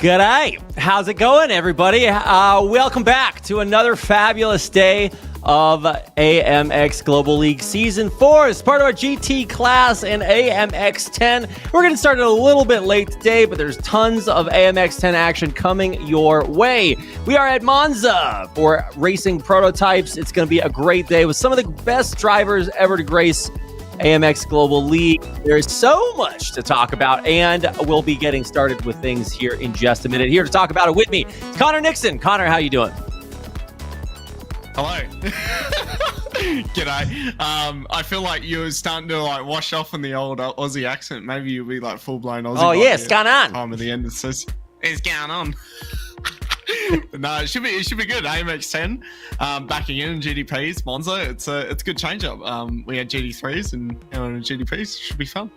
G'day. How's it going, everybody? Welcome back to another fabulous day of AMX Global League Season 4 as part of our GT class and AMX 10. We're getting started a little bit late today, but there's tons of AMX 10 action coming your way. We are at MONZA for racing prototypes. It's going to be a great day with some of the best drivers ever to grace AMX Global League. There's so much to talk about, and we'll be getting started with things here in just a minute. Here to talk about it with me, Connor Nixon. Connor, how you doing? Hello. G'day. I feel like you're starting to wash off in the old Aussie accent. Maybe you'll be like full blown Aussie. Oh yeah, it's going on. Time at the end. It's going on. No, it should be good. AMX 10 backing in GTPs, MONZA. It's a good change up. We had GT3s and GTPs. Should be fun.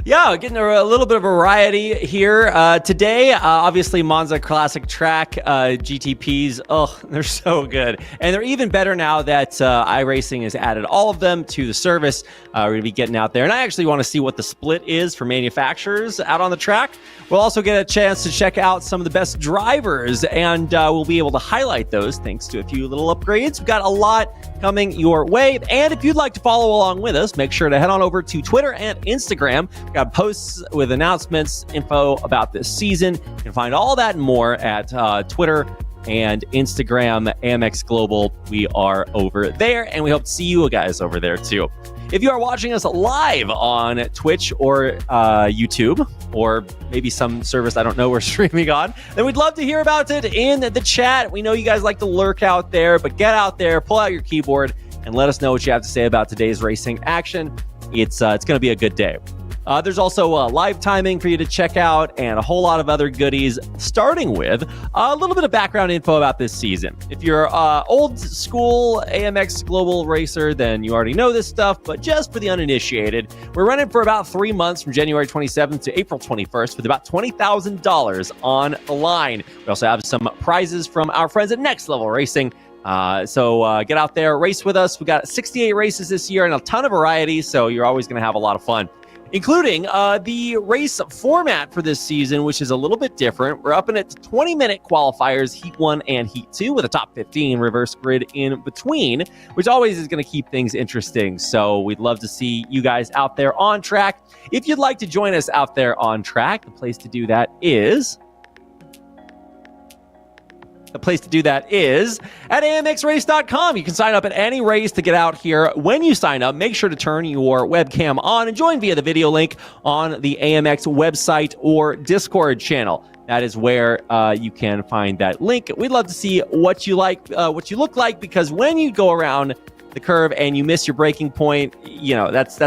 Yeah, getting a little bit of variety here today. Obviously, Monza Classic Track GTPs. Oh, they're so good. And they're even better now that iRacing has added all of them to the service. We're going to be getting out there. And I actually want to see what the split is for manufacturers out on the track. We'll also get a chance to check out some of the best drivers, and we'll be able to highlight those thanks to a few little upgrades. We've got a lot coming your way. And if you'd like to follow along with us, make sure to head on over to Twitter and Instagram. We've got posts with announcements, info about this season. You can find all that and more at Twitter and Instagram, AMX Global. We are over there, and we hope to see you guys over there too. If you are watching us live on Twitch or YouTube, or maybe some service I don't know we're streaming on, then we'd love to hear about it in the chat. We know you guys like to lurk out there, but get out there, pull out your keyboard, and let us know what you have to say about today's racing action. It's going to be a good day. There's also live timing for you to check out and a whole lot of other goodies, starting with a little bit of background info about this season. If you're old school AMX Global Racer, then you already know this stuff, but just for the uninitiated, we're running for about 3 months from January 27th to April 21st with about $20,000 on the line. We also have some prizes from our friends at Next Level Racing. So get out there, race with us. We got 68 races this year and a ton of variety, so you're always going to have a lot of fun, including the race format for this season, which is a little bit different. We're upping it to 20-minute qualifiers, Heat 1 and Heat 2, with a top 15 reverse grid in between, which always is going to keep things interesting. So we'd love to see you guys out there on track. If you'd like to join us out there on track, the place to do that is at amxrace.com. You can sign up at any race to get out here. When you sign up, make sure to turn your webcam on and join via the video link on the AMX website or Discord channel. That is where you can find that link. We'd love to see what you like, what you look like, because when you go around the curve and you miss your braking point, you know, that's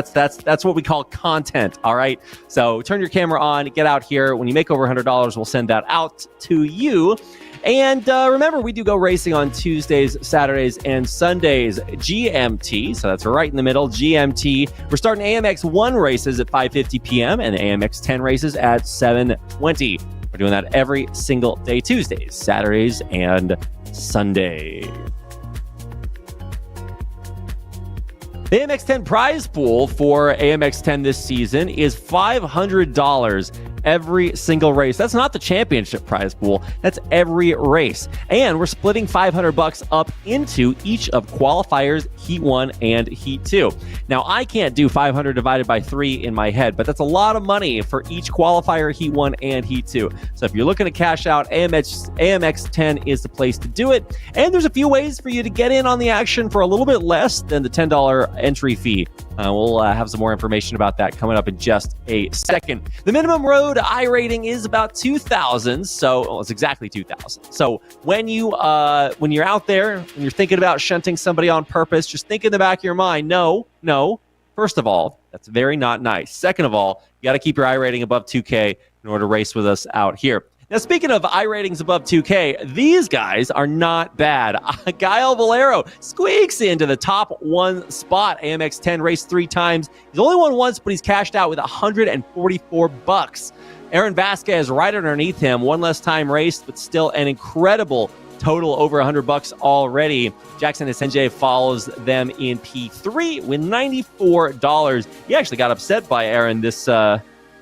what we call content. All right. So turn your camera on, get out here. When you make over $100, we'll send that out to you. And remember, we do go racing on Tuesdays, Saturdays, and Sundays, GMT. So that's right in the middle, GMT. We're starting AMX 1 races at 5:50 p.m. and AMX 10 races at 7:20. We're doing that every single day, Tuesdays, Saturdays, and Sunday. The AMX 10 prize pool for AMX 10 this season is $500 every single race. That's not the championship prize pool. That's every race. And we're splitting $500 up into each of qualifiers, Heat 1 and Heat 2. Now, I can't do 500 divided by 3 in my head, but that's a lot of money for each qualifier, Heat 1 and Heat 2. So if you're looking to cash out, AMX 10 is the place to do it. And there's a few ways for you to get in on the action for a little bit less than the $10 entry fee. We'll have some more information about that coming up in just a second. The minimum road I rating is about 2,000, so it's exactly 2,000. So when you're out there, when you're thinking about shunting somebody on purpose, just think in the back of your mind, no. First of all, that's very not nice. Second of all, you got to keep your I rating above 2K in order to race with us out here. Now, speaking of I ratings above 2K, these guys are not bad. Gael Valero squeaks into the top 1 spot. AMX 10 raced 3 times. He's only won once, but he's cashed out with $144. Aaron Vasquez right underneath him. 1 less time raced, but still an incredible total over $100 already. Jackson Asenje follows them in P3 with $94. He actually got upset by Aaron this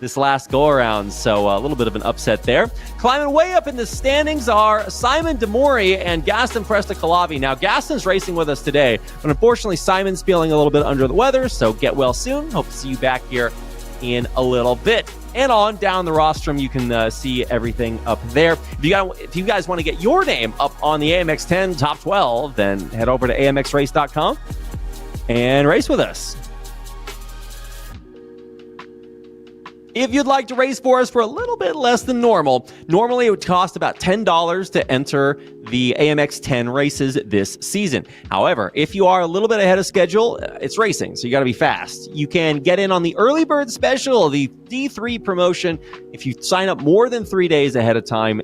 this last go-around, so a little bit of an upset there. Climbing way up in the standings are Simon Demori and Gaston Presta-Calavi. Now, Gaston's racing with us today, but unfortunately, Simon's feeling a little bit under the weather, so get well soon. Hope to see you back here in a little bit. And on down the rostrum, you can see everything up there. If you guys want to get your name up on the AMX 10 Top 12, then head over to amxrace.com and race with us. If you'd like to race for us for a little bit less than normal, normally it would cost about $10 to enter the AMX 10 races this season. However, if you are a little bit ahead of schedule, it's racing, so you got to be fast. You can get in on the early bird special, the D3 promotion. If you sign up more than 3 days ahead of time,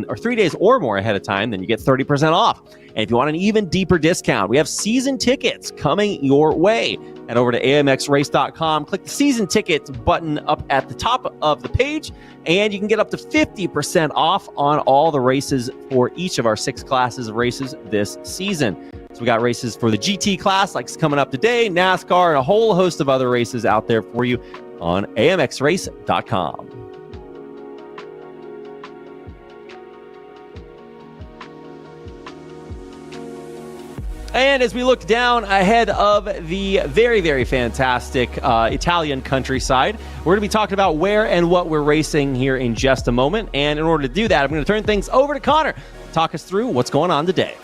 or 3 days or more ahead of time, then you get 30% off. And if you want an even deeper discount, we have season tickets coming your way. Head over to amxrace.com, click the season tickets button up at the top of the page, and you can get up to 50% off on all the races for each of our 6 classes of races this season. So we got races for the GT class, like coming up today, NASCAR, and a whole host of other races out there for you on amxrace.com. And as we look down ahead of the very, very fantastic Italian countryside, we're going to be talking about where and what we're racing here in just a moment. And in order to do that, I'm going to turn things over to Connor to talk us through what's going on today.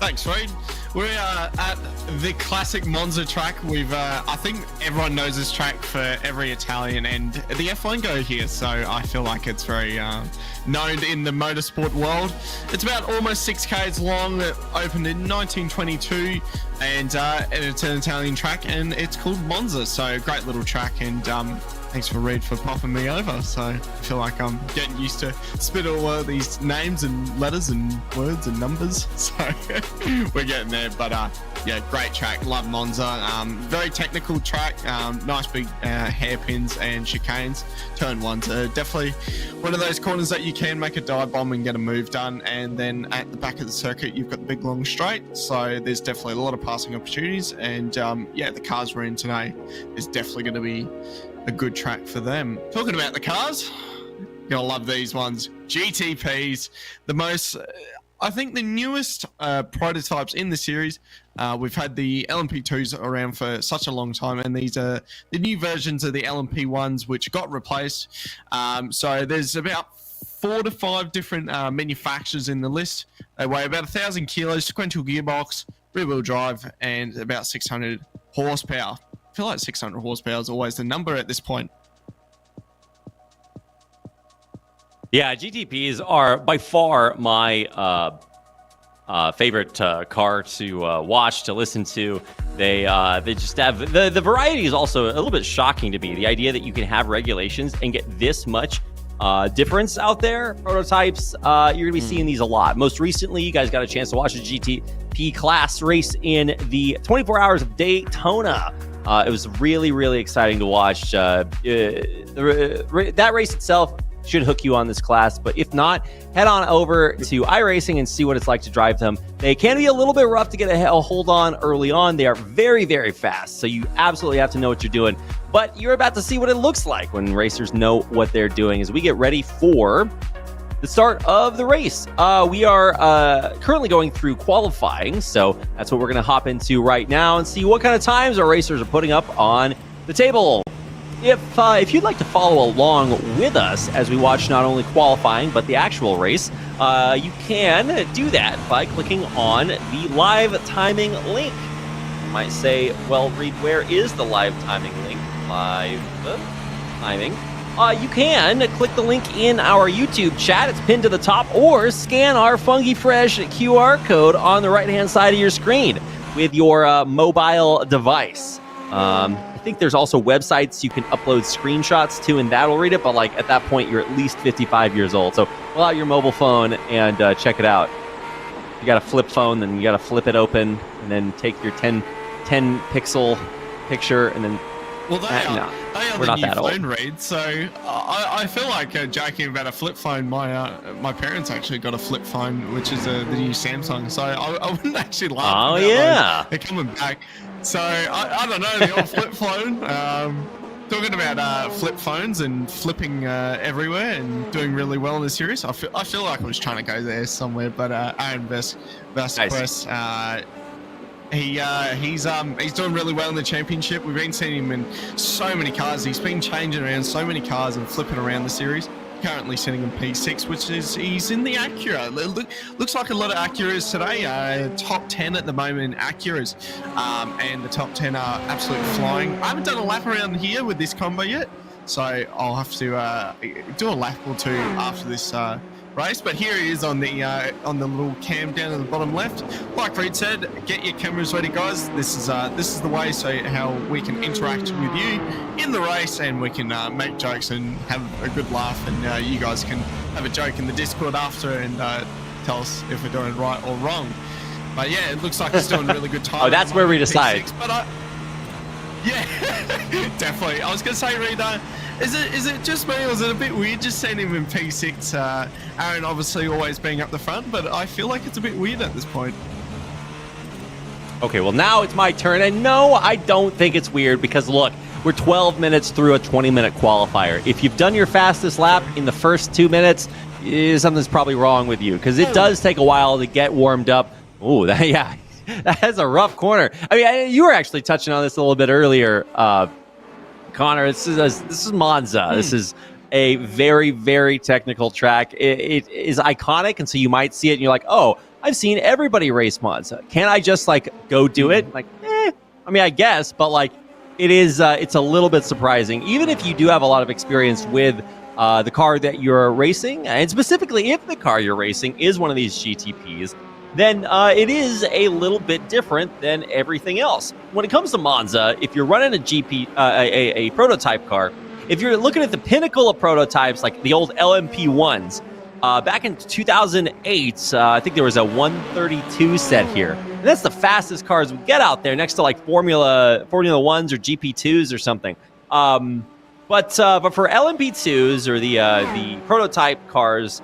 Thanks, Reed. We're at the classic Monza track. I think everyone knows this track for every Italian, and the F1 go here, so I feel like it's very known in the motorsport world. It's about almost 6 k's long. It opened in 1922, and it's an Italian track, and it's called Monza. So great little track, and thanks for Reed for popping me over. So I feel like I'm getting used to spit all these names and letters and words and numbers. So we're getting there. But yeah, great track. Love Monza. Very technical track. Nice big hairpins and chicanes. Turn one's definitely one of those corners that you can make a dive bomb and get a move done. And then at the back of the circuit, you've got the big long straight. So there's definitely a lot of passing opportunities. And yeah, the cars we're in today is definitely going to be a good track for them. Talking about the cars, you're gonna love these ones. GTPs, the most, I think the newest prototypes in the series. We've had the LMP2s around for such a long time, and these are the new versions of the LMP1s which got replaced. So there's about 4 to 5 different manufacturers in the list. They weigh about 1,000 kilos, sequential gearbox, rear-wheel drive, and about 600 horsepower. I feel like 600 horsepower is always the number at this point. Yeah, GTPs are by far my favorite car to watch, to listen to. They just have the variety is also a little bit shocking to me. The idea that you can have regulations and get this much difference out there, prototypes, you're gonna be seeing these a lot. Most recently, you guys got a chance to watch a GTP class race in the 24 Hours of Daytona. It was really, really exciting to watch. That race itself should hook you on this class, but if not, head on over to iRacing and see what it's like to drive them. They can be a little bit rough to get a hold on early on. They are very, very fast, so you absolutely have to know what you're doing. But you're about to see what it looks like when racers know what they're doing as we get ready for the start of the race. We are currently going through qualifying, so that's what we're going to hop into right now and see what kind of times our racers are putting up on the table. If you'd like to follow along with us as we watch not only qualifying but the actual race, you can do that by clicking on the live timing link. You might say, well, Reed, where is the live timing link? Live timing. You can click the link in our YouTube chat. It's pinned to the top, or scan our Fungi Fresh QR code on the right-hand side of your screen with your mobile device. I think there's also websites you can upload screenshots to, and that'll read it. But like at that point, you're at least 55 years old. So pull out your mobile phone and check it out. If you got a flip phone, then you got to flip it open and then take your 10 pixel picture and then. Well, they are we're the not new that old. phone, Reed. So I feel like joking about a flip phone. My parents actually got a flip phone, which is the new Samsung. So I wouldn't actually laugh. Oh about yeah, they're coming back. So I don't know, the old flip phone. talking about flip phones and flipping everywhere and doing really well in the series. I feel like I was trying to go there somewhere, but Aaron Vasquez, he's doing really well in the championship. We've been seeing him in so many cars. He's been changing around so many cars and flipping around the series. Currently sitting in P6, which is he's in the Acura. Looks like a lot of Acuras today. Top 10 at the moment in Acuras, and the top 10 are absolutely flying. I haven't done a lap around here with this combo yet, so I'll have to do a lap or two after this race. But here he is on the little cam down at the bottom left. Like Reed said, get your cameras ready, guys. This is the way, so how we can interact with you in the race, and we can make jokes and have a good laugh, and you guys can have a joke in the Discord after and tell us if we're doing right or wrong. But yeah, it looks like he's doing really good time. Oh, that's where we decide. P6, but yeah, definitely. I was gonna say, Reed, is it just me, or is it a bit weird just seeing him in P6? Aaron obviously always being up the front, but I feel like it's a bit weird at this point. Okay, well now it's my turn, and no, I don't think it's weird because look, we're 12 minutes through a 20-minute qualifier. If you've done your fastest lap in the first 2 minutes, something's probably wrong with you because it does take a while to get warmed up. Ooh, yeah, that's a rough corner. I mean, you were actually touching on this a little bit earlier, Connor. This is Monza. This is a very, very technical track. It is iconic, and so you might see it and you're like, oh, I've seen everybody race Monza. Can't I just like go do it? Like, I mean, I guess, but like it is, it's a little bit surprising. Even if you do have a lot of experience with the car that you're racing, and specifically if the car you're racing is one of these GTPs, then it is a little bit different than everything else. When it comes to Monza, if you're running a prototype car, if you're looking at the pinnacle of prototypes, like the old LMP1s, back in 2008, I think there was a 132 set here. And that's the fastest cars we get out there, next to like Formula 1s or GP2s or something. But for LMP2s or the prototype cars,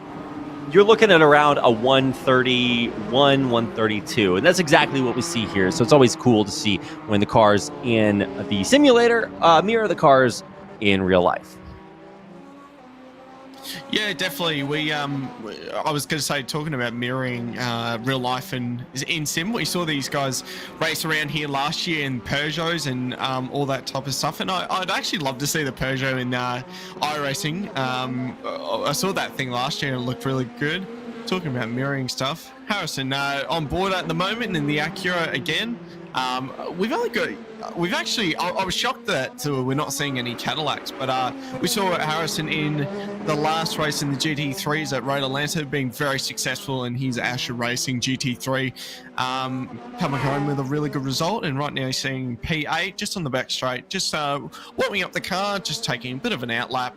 you're looking at around a 131, 132. And that's exactly what we see here. So it's always cool to see when the cars in the simulator mirror the cars in real life. Yeah, definitely. I was going to say, talking about mirroring real life and in sim, we saw these guys race around here last year in Peugeots and all that type of stuff. And I'd actually love to see the Peugeot in iRacing. I saw that thing last year and it looked really good. Talking about mirroring stuff, Harrison on board at the moment in the Acura again. We've actually, I was shocked that we're not seeing any Cadillacs, but we saw Harrison in the last race in the GT3s at Road Atlanta being very successful in his Asher Racing GT3, coming home with a really good result, and right now he's seeing P8 just on the back straight, just warming up the car, just taking a bit of an outlap,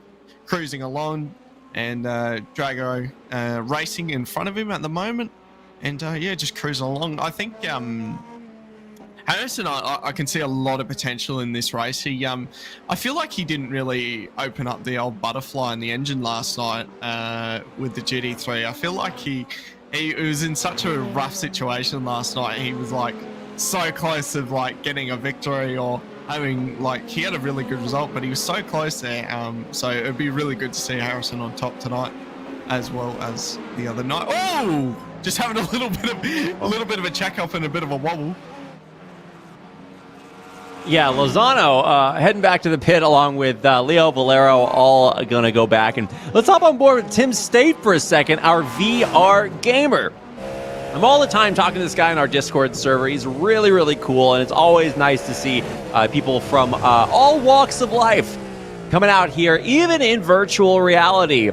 cruising along, and Drago racing in front of him at the moment, and yeah, just cruising along. I think Harrison, I can see a lot of potential in this race. I feel like he didn't really open up the old butterfly in the engine last night with the GT3. I feel like he was in such a rough situation last night. He was like so close to like getting a victory or having like, he had a really good result, but he was so close there. So it'd be really good to see Harrison on top tonight as well as the other night. Oh, just having a little bit of a check up and a bit of a wobble. Yeah, Lozano heading back to the pit along with Leo Valero, all going to go back. And let's hop on board with Tim State for a second, our VR gamer. I'm all the time talking to this guy in our Discord server. He's really, really cool, and it's always nice to see people from all walks of life coming out here, even in virtual reality.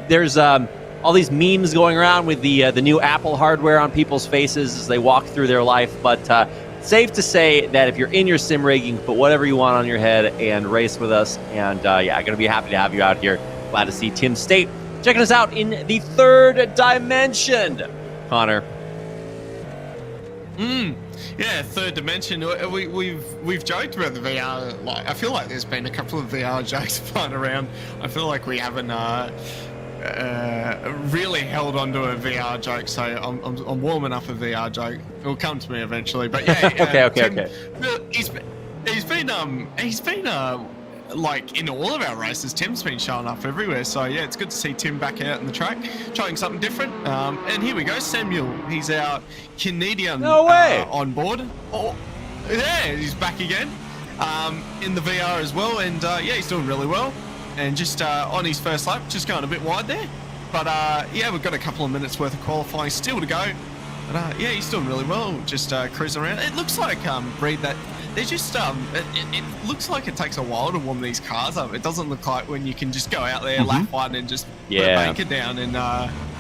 There's all these memes going around with the new Apple hardware on people's faces as they walk through their life, but safe to say that if you're in your sim rig, you can put whatever you want on your head and race with us. And yeah, going to be happy to have you out here. Glad to see Tim State checking us out in the third dimension. Connor. Yeah, third dimension. We've joked about the VR. Like, I feel like there's been a couple of VR jokes flying around. I feel like we haven't really held onto a VR joke, so I'm warming up a VR joke. It'll come to me eventually, but yeah. okay. He's been like in all of our races, Tim's been showing up everywhere. So yeah, it's good to see Tim back out in the track, trying something different. And here we go, Samuel. He's our Canadian on board. Oh, yeah, he's back again in the VR as well. And yeah, he's doing really well. And just on his first lap, just going a bit wide there. But yeah, we've got a couple of minutes worth of qualifying still to go. But yeah, he's doing really well, just cruising around. It looks like, Reed, that they're just, it looks like it takes a while to warm these cars up. It doesn't look like when you can just go out there, lap one, and just put a banker down and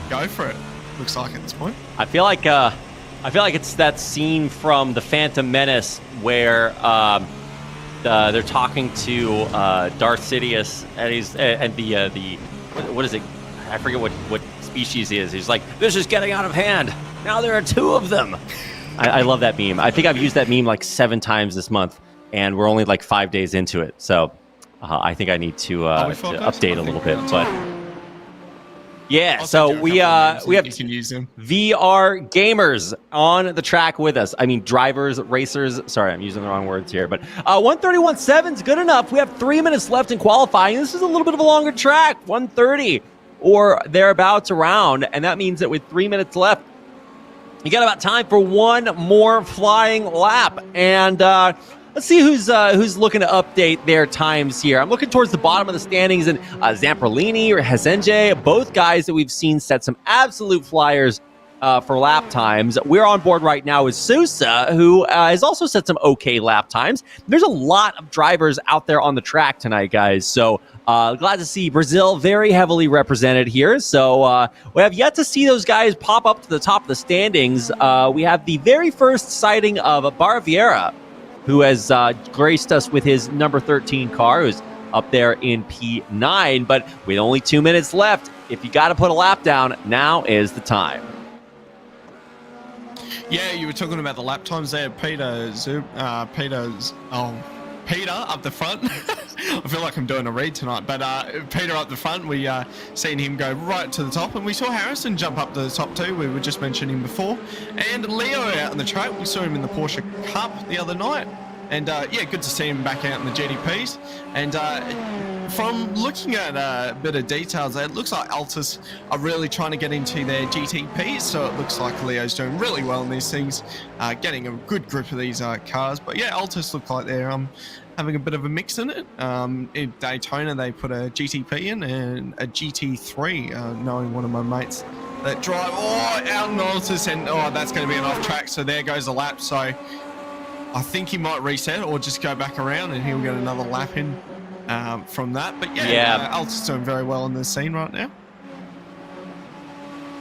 go for it. Looks like at this point. I feel like it's that scene from The Phantom Menace where they're talking to Darth Sidious, and the what is it? I forget what species he is. He's like, this is getting out of hand. Now there are two of them. I love that meme. I think I've used that meme like 7 times this month, and we're only like 5 days into it. So I think I need to update a little bit. But yeah, so we have VR gamers on the track with us. I mean, drivers, racers. Sorry, I'm using the wrong words here. But 131.7 is good enough. We have 3 minutes left in qualifying. This is a little bit of a longer track, 130 or thereabouts around. And that means that with 3 minutes left, you got about time for one more flying lap. And let's see who's looking to update their times here. I'm looking towards the bottom of the standings, and Zamperlini or Hesenje, both guys that we've seen set some absolute flyers for lap times. We're on board right now with Sousa, who has also set some okay lap times. There's a lot of drivers out there on the track tonight, guys. So glad to see Brazil very heavily represented here. So we have yet to see those guys pop up to the top of the standings. We have the very first sighting of Barviera, who has graced us with his number 13 car, who's up there in P9. But with only 2 minutes left, if you got to put a lap down, now is the time. Yeah, you were talking about the lap times there. Peter up the front. I feel like I'm doing a read tonight, but Peter up the front, we seen him go right to the top, and we saw Harrison jump up to the top too. We were just mentioning before, and Leo out on the track. We saw him in the Porsche Cup the other night, and yeah, good to see him back out in the GTPs. And from looking at a bit of details, it looks like Altus are really trying to get into their GTPs, so it looks like Leo's doing really well in these things, getting a good grip of these cars. But yeah, Altus look like they're having a bit of a mix in it. In Daytona, they put a GTP in and a GT3, knowing one of my mates that drive out in Altus, and that's going to be an off track, so there goes a lap. So I think he might reset or just go back around, and he'll get another lap in from that. But yeah, Altus doing very well in the scene right now.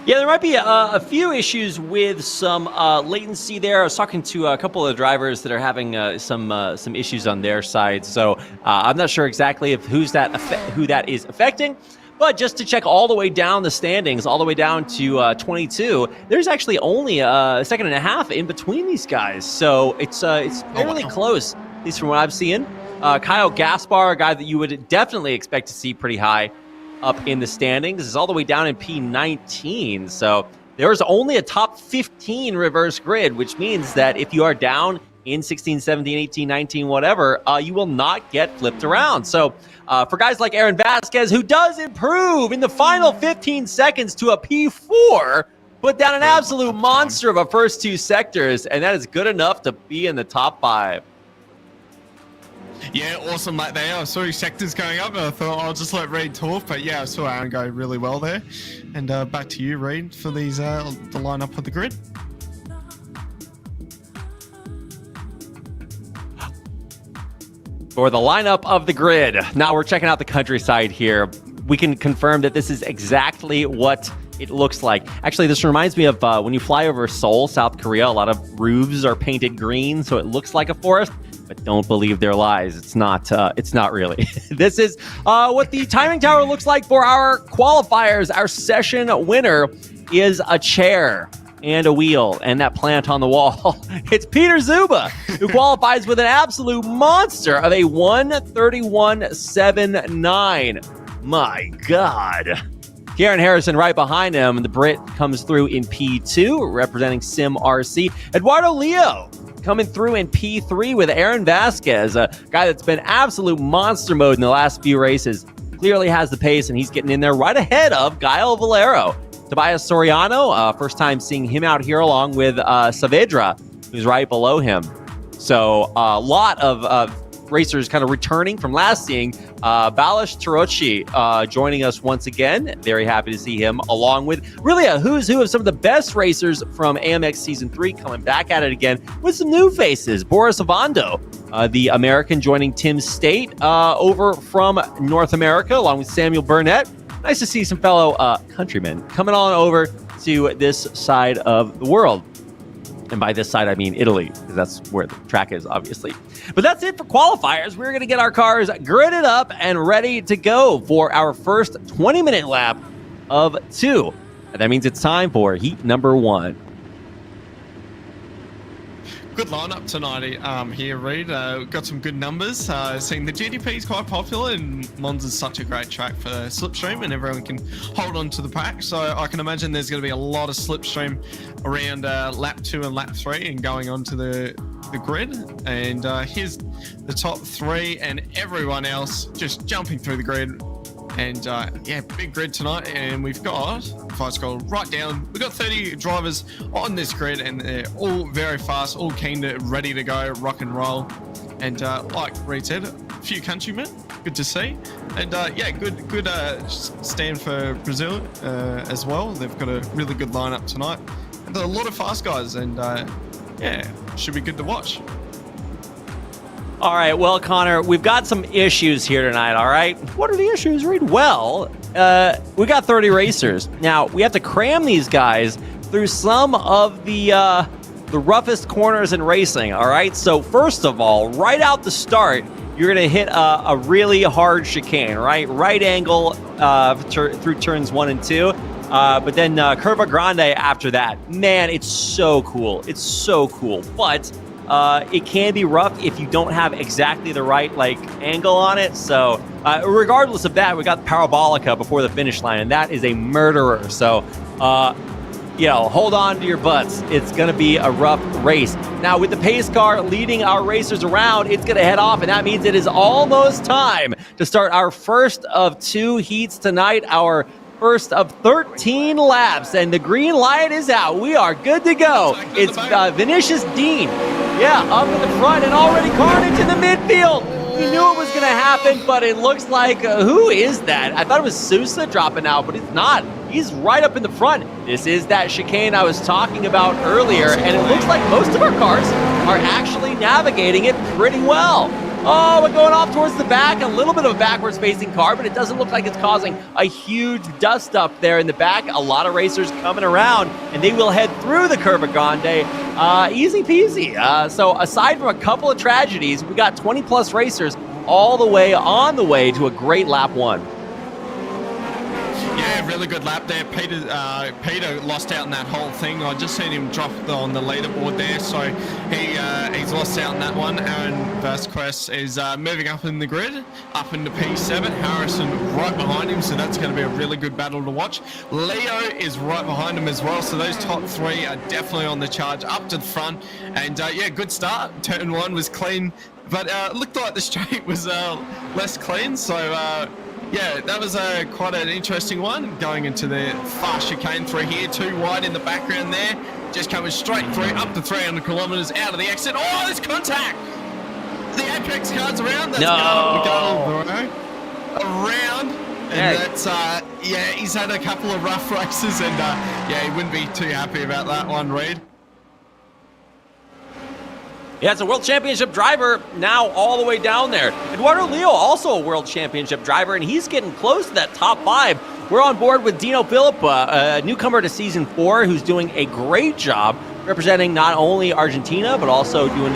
Yeah, there might be a few issues with some latency there. I was talking to a couple of drivers that are having some issues on their side, so I'm not sure exactly who that is affecting. But just to check all the way down the standings, all the way down to 22, there's actually only a second and a half in between these guys, so it's fairly close, at least from what I've seen. Kyle Gaspar, a guy that you would definitely expect to see pretty high up in the standings, is all the way down in P19. So there's only a top 15 reverse grid, which means that if you are down in 16, 17, 18, 19, whatever, you will not get flipped around. So for guys like Aaron Vasquez, who does improve in the final 15 seconds to a P4, put down an absolute monster of a first 2 sectors, and that is good enough to be in the top 5. Yeah, awesome lap there. I saw his sectors going up, and I thought I'll just let Reed talk. But yeah, I saw Aaron go really well there. And back to you, Reed, for these the lineup of the grid. For the lineup of the grid. Now we're checking out the countryside here. We can confirm that this is exactly what it looks like. Actually, this reminds me of when you fly over Seoul, South Korea, a lot of roofs are painted green, so it looks like a forest. But don't believe their lies. It's not really. This is what the timing tower looks like for our qualifiers. Our session winner is a chair and a wheel and that plant on the wall. It's Peter Zuba, who qualifies with an absolute monster of a 1:31.79. My God. Kieran Harrison right behind him. The Brit comes through in P2, representing Sim RC. Eduardo Leo coming through in P3 with Aaron Vasquez, a guy that's been absolute monster mode in the last few races. Clearly has the pace, and he's getting in there right ahead of Gael Valero. Tobias Soriano, first time seeing him out here along with Saavedra, who's right below him. So a lot of racers kind of returning from last seeing. Balash Tarochi joining us once again. Very happy to see him, along with really a who's who of some of the best racers from AMX Season 3 coming back at it again with some new faces. Boris Ovando, the American, joining Tim State over from North America, along with Samuel Burnett. Nice to see some fellow countrymen coming on over to this side of the world. And by this side, I mean Italy, because that's where the track is, obviously. But that's it for qualifiers. We're going to get our cars gridded up and ready to go for our first 20-minute lap of 2. And that means it's time for heat number 1. Good lineup tonight here, Reed. Got some good numbers. Seeing the GTP is quite popular, and Monza's such a great track for slipstream, and everyone can hold on to the pack. So I can imagine there's going to be a lot of slipstream around lap 2 and lap 3 and going on to the grid. And here's the top 3 and everyone else just jumping through the grid. And yeah, big grid tonight, and we've got, if I scroll right down, we've got 30 drivers on this grid, and they're all very fast, all keen to, ready to go, rock and roll. And like Reed said, a few countrymen, good to see. And yeah, good stand for Brazil as well. They've got a really good lineup tonight. And a lot of fast guys, and yeah, should be good to watch. All right, well, Connor, we've got some issues here tonight, all right? What are the issues, Reed? Well, we got 30 racers. Now, we have to cram these guys through some of the roughest corners in racing, all right? So, first of all, right out the start, you're going to hit a really hard chicane, right? Right angle through turns 1 and 2. But then Curva Grande after that. Man, it's so cool. It's so cool. But it can be rough if you don't have exactly the right angle on it. So regardless of that, we got Parabolica before the finish line, and that is a murderer. So hold on to your butts. It's going to be a rough race. Now, with the pace car leading our racers around, it's going to head off, and that means it is almost time to start our first of 2 heats tonight, our first of 13 laps, and the green light is out. We are good to go. It's Vinicius Dean, up in the front, and already carnage in the midfield. We knew it was going to happen, but it looks like, who is that? I thought it was Sousa dropping out, but it's not. He's right up in the front. This is that chicane I was talking about earlier, and it looks like most of our cars are actually navigating it pretty well. Oh, we're going off towards the back, a little bit of a backwards facing car, but it doesn't look like it's causing a huge dust up there in the back. A lot of racers coming around, and they will head through the Curva Grande. Easy peasy. So aside from a couple of tragedies, we got 20 plus racers all the way on the way to a great lap 1. Yeah, really good lap there. Peter lost out in that whole thing. I just seen him drop on the leaderboard there, so he's lost out in that one. Aaron Vasquez is moving up in the grid, up into P7. Harrison right behind him, so that's going to be a really good battle to watch. Leo is right behind him as well, so those top 3 are definitely on the charge up to the front. And yeah, good start. Turn 1 was clean, but looked like the straight was less clean, so yeah, that was quite an interesting one. Going into the fast chicane through here, 2 wide in the background there. Just coming straight through, up to 300 kilometers out of the exit. Oh, there's contact! The Apex car's around. That's going around. And that's, yeah, he's had a couple of rough races, and yeah, he wouldn't be too happy about that one, Reed. Yeah, it's a World Championship driver now all the way down there. Eduardo Leo, also a World Championship driver, and he's getting close to that top 5. We're on board with Dino Filippa, a newcomer to Season 4, who's doing a great job representing not only Argentina, but also doing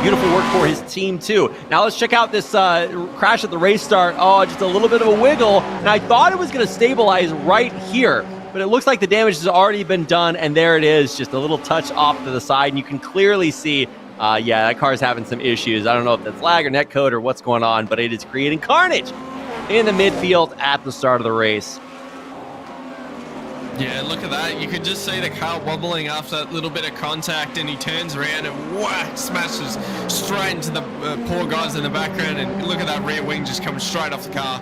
beautiful work for his team, too. Now let's check out this crash at the race start. Oh, just a little bit of a wiggle, and I thought it was going to stabilize right here. But it looks like the damage has already been done, and there it is, just a little touch off to the side, and you can clearly see, yeah, that car is having some issues. I don't know if that's lag or netcode or what's going on, but it is creating carnage in the midfield at the start of the race. Yeah, look at that. You can just see the car wobbling after that little bit of contact, and he turns around and whack, smashes straight into the poor guys in the background. And look at that rear wing just coming straight off the car.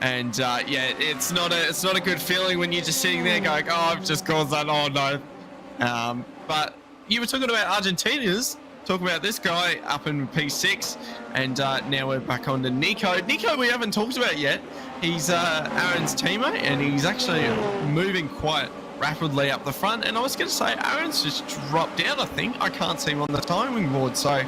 And yeah, it's not a good feeling when you're just sitting there going, oh, I've just caused that. Oh no. But you were talking about Argentina's. Talk about this guy up in P6, and now we're back on to Nico. Nico, we haven't talked about yet. He's Aaron's teammate, and he's actually moving quite rapidly up the front. And I was going to say, Aaron's just dropped out, I think. I can't see him on the timing board, so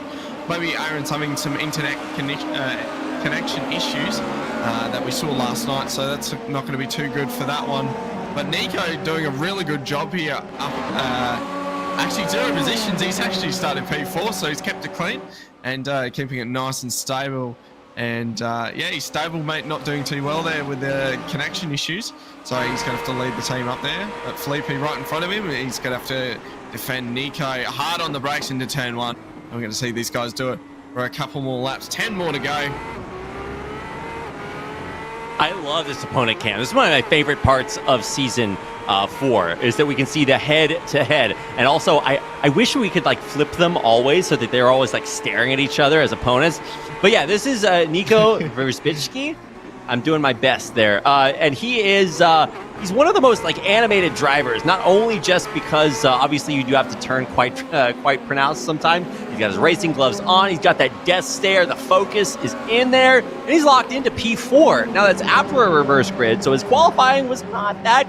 maybe Aaron's having some internet connection issues that we saw last night, so that's not going to be too good for that one. But Nico doing a really good job here up actually 0 positions. He's actually started P4, so he's kept it clean and keeping it nice and stable. And yeah, he's stable, mate, not doing too well there with the connection issues. So he's going to have to lead the team up there. But Felipe right in front of him, he's going to have to defend Nico hard on the brakes into turn 1. I'm going to see these guys do it for a couple more laps. 10 more to go. I love this opponent cam. This is one of my favorite parts of season 4, is that we can see the head-to-head. And also, I wish we could like flip them always so that they're always like staring at each other as opponents. But yeah, this is Nico Verbicki. I'm doing my best there. And he is, he's one of the most like animated drivers, not only just because obviously you do have to turn quite pronounced sometimes. He's got his racing gloves on. He's got that death stare. The focus is in there, and he's locked into P4. Now that's after a reverse grid, so his qualifying was not that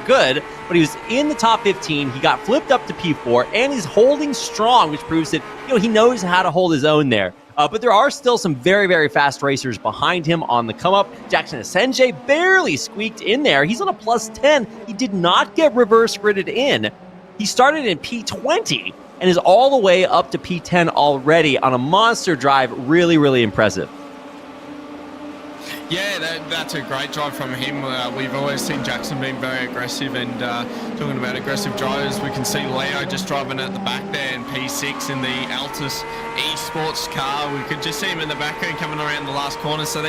good, but he was in the top 15. He got flipped up to P4, and he's holding strong, which proves that he knows how to hold his own there. But there are still some very, very fast racers behind him on the come-up. Jackson Asenje barely squeaked in there. He's on a plus 10. He did not get reverse gridded in. He started in P20 and is all the way up to P10 already on a monster drive. Really, really impressive. Yeah, that's a great drive from him. We've always seen Jackson being very aggressive, and talking about aggressive drivers, we can see Leo just driving at the back there in P6 in the Altus eSports car. We could just see him in the background coming around the last corner. So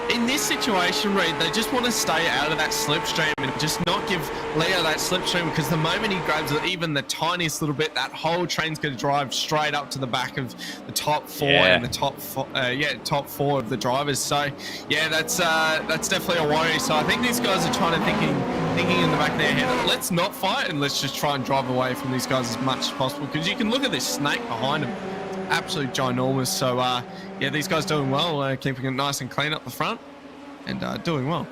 in this situation, Reed, they just want to stay out of that slipstream and just not give Leo that slipstream, because the moment he grabs it, even the tiniest little bit, that whole train's going to drive straight up to the back of the top 4 and the top 4 of the drivers. So yeah, that's definitely a worry. So I think these guys are trying to thinking in the back of their head, let's not fight and let's just try and drive away from these guys as much as possible, because you can look at this snake behind them, absolutely ginormous. So yeah, these guys doing well, keeping it nice and clean up the front, and doing well.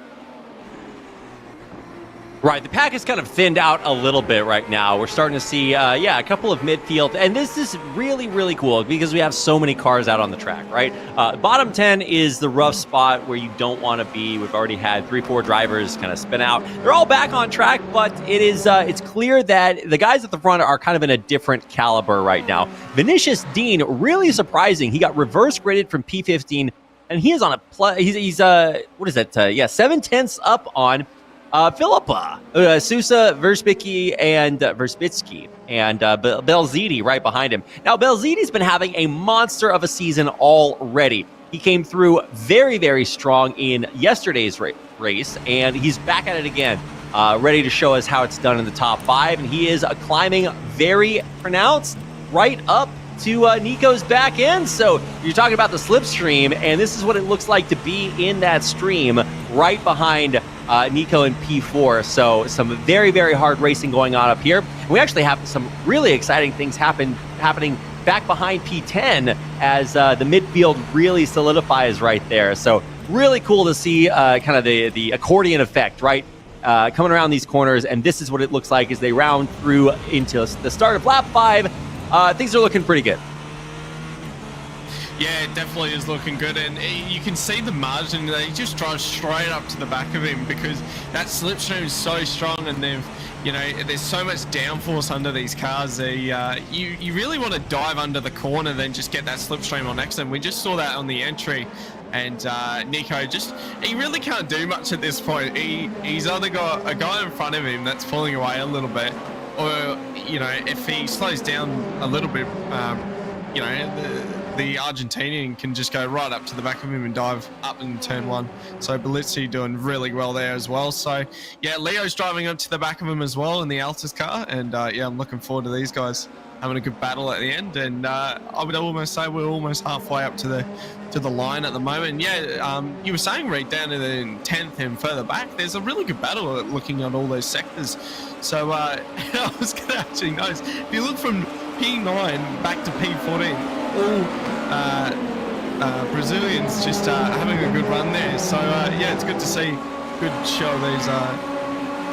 Right, the pack is kind of thinned out a little bit right now. We're starting to see, a couple of midfield, and this is really, really cool because we have so many cars out on the track, right? Bottom 10 is the rough spot where you don't want to be. We've already had 3-4 drivers kind of spin out. They're all back on track, but it's clear that the guys at the front are kind of in a different caliber right now. Vinicius Dean, really surprising. He got reverse gridded from P15, and he is on a plus. He's 7/10 up on Philippa, Sousa, Verbicki, and Verbicki, and Belziti right behind him. Now, Belziti's been having a monster of a season already. He came through very, very strong in yesterday's race, and he's back at it again, ready to show us how it's done in the top 5, and he is climbing very pronounced right up to Nico's back end. So you're talking about the slipstream, and this is what it looks like to be in that stream right behind Nico in P4. So some very, very hard racing going on up here. And we actually have some really exciting things happening back behind P10 as the midfield really solidifies right there. So really cool to see kind of the accordion effect, right? Coming around these corners, and this is what it looks like as they round through into the start of lap 5. Things are looking pretty good. Yeah, it definitely is looking good, and you can see the margin. They just drive straight up to the back of him because that slipstream is so strong, and there's so much downforce under these cars. You really want to dive under the corner, then just get that slipstream on next to them. We just saw that on the entry, and Nico he really can't do much at this point. He's either got a guy in front of him that's pulling away a little bit, or if he slows down a little bit, the the Argentinian can just go right up to the back of him and dive up in turn 1. So Belizzi doing really well there as well. So yeah, Leo's driving up to the back of him as well in the Altus car, and yeah, I'm looking forward to these guys having a good battle at the end. And I would almost say we're almost halfway up to the line at the moment. Yeah, you were saying right down to the 10th and further back, there's a really good battle looking at all those sectors. So I was going to actually notice, if you look from P9 back to P14, all Brazilians just having a good run there. So yeah, it's good to see good show of these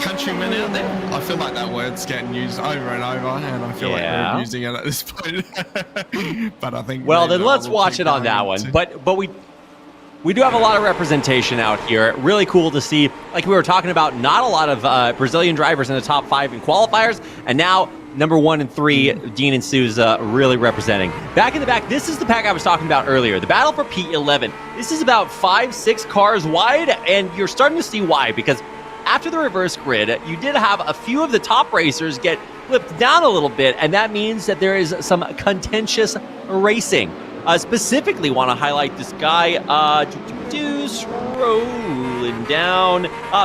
countrymen out there. I feel like that word's getting used over and over, and I feel like we're using it at this point. But I think well, then let's watch it on that one. But we do have a lot of representation out here. Really cool to see. Like we were talking about, not a lot of Brazilian drivers in the top 5 in qualifiers, and now number 1 and 3, Dean and Souza really representing. Back in the back, this is the pack I was talking about earlier. The battle for P11. This is about 5-6 cars wide, and you're starting to see why, because after the reverse grid, you did have a few of the top racers get flipped down a little bit, and that means that there is some contentious racing. Specifically want to highlight this guy, rolling down,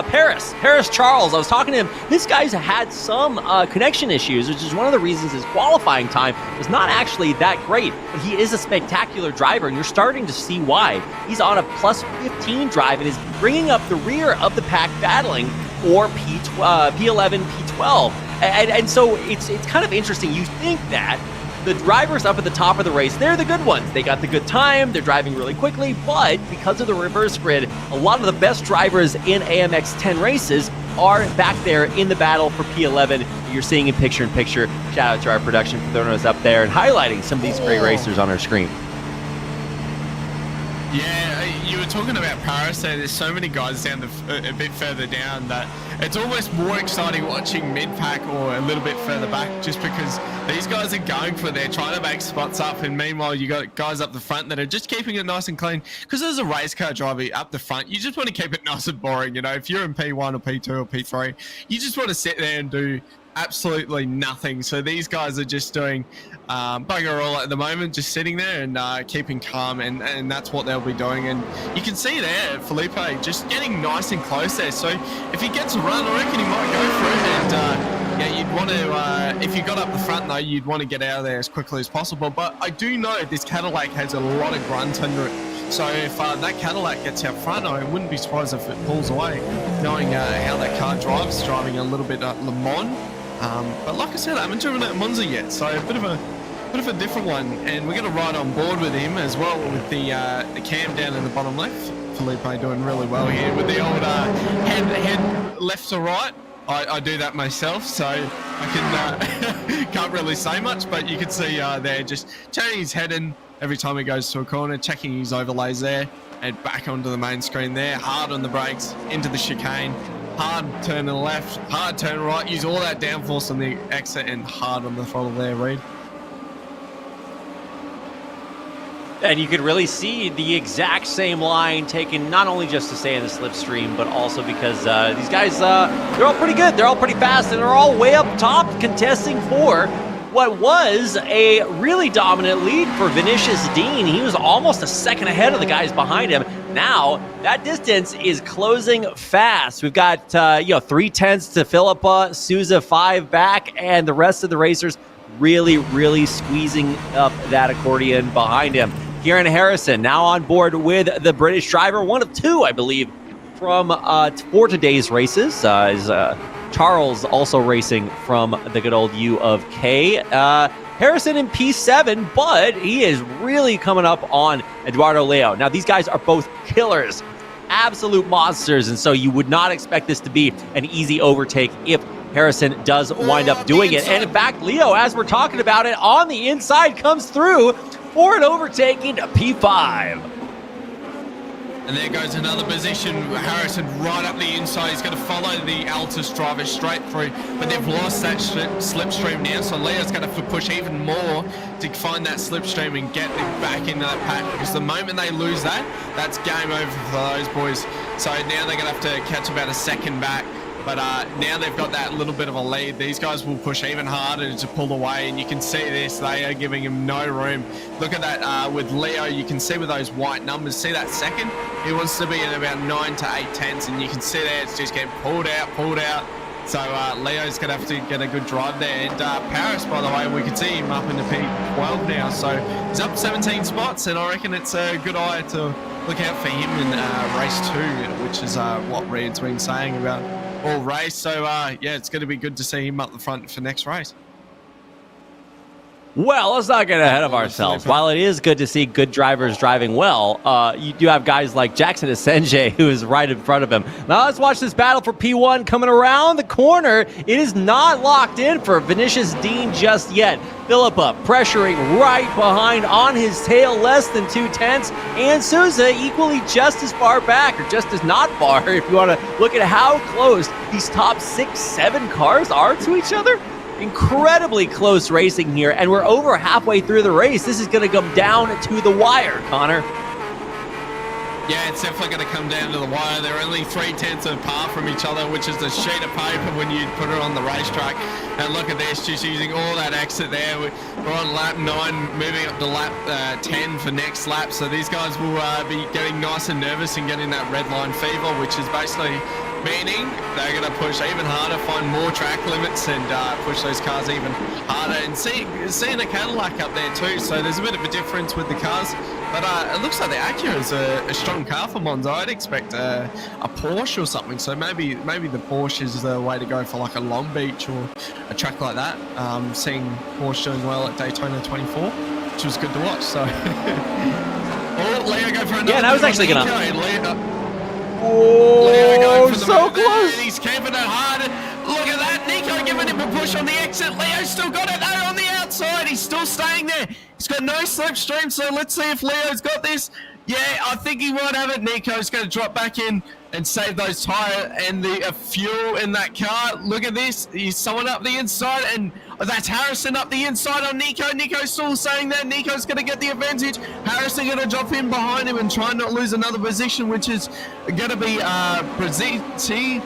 Paris Charles. I was talking to him. This guy's had some connection issues, which is one of the reasons his qualifying time was not actually that great. But he is a spectacular driver, and you're starting to see why. He's on a plus 15 drive and is bringing up the rear of the pack battling for P11, P12. And so it's kind of interesting. You think that the drivers up at the top of the race, they're the good ones. They got the good time, they're driving really quickly, but because of the reverse grid, a lot of the best drivers in AMX 10 races are back there in the battle for P11. You're seeing in picture-in-picture. Shout out to our production for throwing us up there and highlighting some of these great racers on our screen. Yeah, you were talking about Paris there. There's so many guys down a bit further down that it's almost more exciting watching mid-pack or a little bit further back, just because these guys are going for it. They're trying to make spots up, and meanwhile you got guys up the front that are just keeping it nice and clean. Because as a race car driver up the front, you just want to keep it nice and boring. You know, if you're in P1 or P2 or P3, you just want to sit there and do absolutely nothing. So these guys are just doing bugger all at the moment, just sitting there and keeping calm, and that's what they'll be doing. And you can see there Felipe just getting nice and close there. So if he gets a run, I reckon he might go for it. And yeah, you'd want to, if you got up the front though, you'd want to get out of there as quickly as possible. But I do know this Cadillac has a lot of grunt under it. So if that Cadillac gets out front, I wouldn't be surprised if it pulls away, knowing how that car drives, driving a little bit at Le Mans. But like I said, I haven't driven at Monza yet, so a bit of a different one, and we're going to ride on board with him as well with the cam down in the bottom left. Felipe doing really well here with the old head left to right. I do that myself, so I can can't really say much, but you can see there just turning his head in every time he goes to a corner, checking his overlays there, and back onto the main screen there, hard on the brakes, into the chicane. Hard turn to the left, hard turn right, use all that downforce on the exit, and hard on the throttle there, Reed. And you could really see the exact same line taken, not only just to stay in the slipstream, but also because these guys, they're all pretty good. They're all pretty fast, and they're all way up top contesting for what was a really dominant lead for Vinicius Dean. He was almost a second ahead of the guys behind him. Now, that distance is closing fast. We've got, 3/10 to Philippa, Souza 5 back, and the rest of the racers really, really squeezing up that accordion behind him. Kieran Harrison now on board with the British driver, one of 2, I believe, for today's races. Is Charles also racing from the good old U of K. Harrison in P7, but he is really coming up on Eduardo Leo. Now, these guys are both killers, absolute monsters, and so you would not expect this to be an easy overtake if Harrison does wind up doing it. And in fact, Leo, as we're talking about it, on the inside comes through for an overtaking P5. And there goes another position. Harrison right up the inside. He's going to follow the Altus driver straight through, but they've lost that slipstream now, so Leo's going to have to push even more to find that slipstream and get them back into that pack, because the moment they lose that, that's game over for those boys. So now they're going to have to catch about a second back But now they've got that little bit of a lead. These guys will push even harder to pull away, and you can see this. They are giving him no room. Look at that with Leo. You can see with those white numbers. See that second? He wants to be in about 9 to 8 tenths, and you can see there it's just getting pulled out. So Leo's going to have to get a good drive there. And Paris, by the way, we can see him up in the P12 now. So he's up 17 spots, and I reckon it's a good eye to look out for him in race 2, which is what Reed's been saying about all race. So, yeah, it's going to be good to see him up the front for next race. Well, let's not get ahead of ourselves. While it is good to see good drivers driving well, you do have guys like Jackson Asenge, who is right in front of him. Now let's watch this battle for P1 coming around the corner. It is not locked in for Vinicius Dean just yet. Philippa pressuring right behind on his tail, less than 2 tenths, and Souza equally just as far back, or just as not far, if you want to look at how close these top 6, 7 cars are to each other. Incredibly close racing here, and we're over halfway through the race. This is going to come down to the wire, Connor. Yeah, it's definitely going to come down to the wire. They're only 3 tenths apart from each other, which is a sheet of paper when you put it on the racetrack. And look at this, just using all that exit there. We're on lap 9, moving up to lap 10 for next lap. So these guys will be getting nice and nervous and getting that red line fever, which is basically meaning they're going to push even harder, find more track limits, and push those cars even harder. And seeing the Cadillac up there too, so there's a bit of a difference with the cars. But it looks like the Acura is a strong car for Monza. I'd expect a Porsche or something. So maybe the Porsche is the way to go for like a Long Beach or a track like that. Seeing Porsche doing well at Daytona 24, which was good to watch. So, oh, Leo go for another. Yeah, and I was actually going to. Oh, so close. He's camping it hard. Look at that. Nico giving him a push on the exit. Leo's still got it there on the outside. He's still staying there. He's got no slipstream, so let's see if Leo's got this. Yeah, I think he might have it. Nico's going to drop back in and save those tyre and the fuel in that car. Look at this. He's someone up the inside, and that's Harrison up the inside on Nico. Nico's still saying that. Nico's going to get the advantage. Harrison going to drop in behind him and try and not lose another position, which is going to be Braziti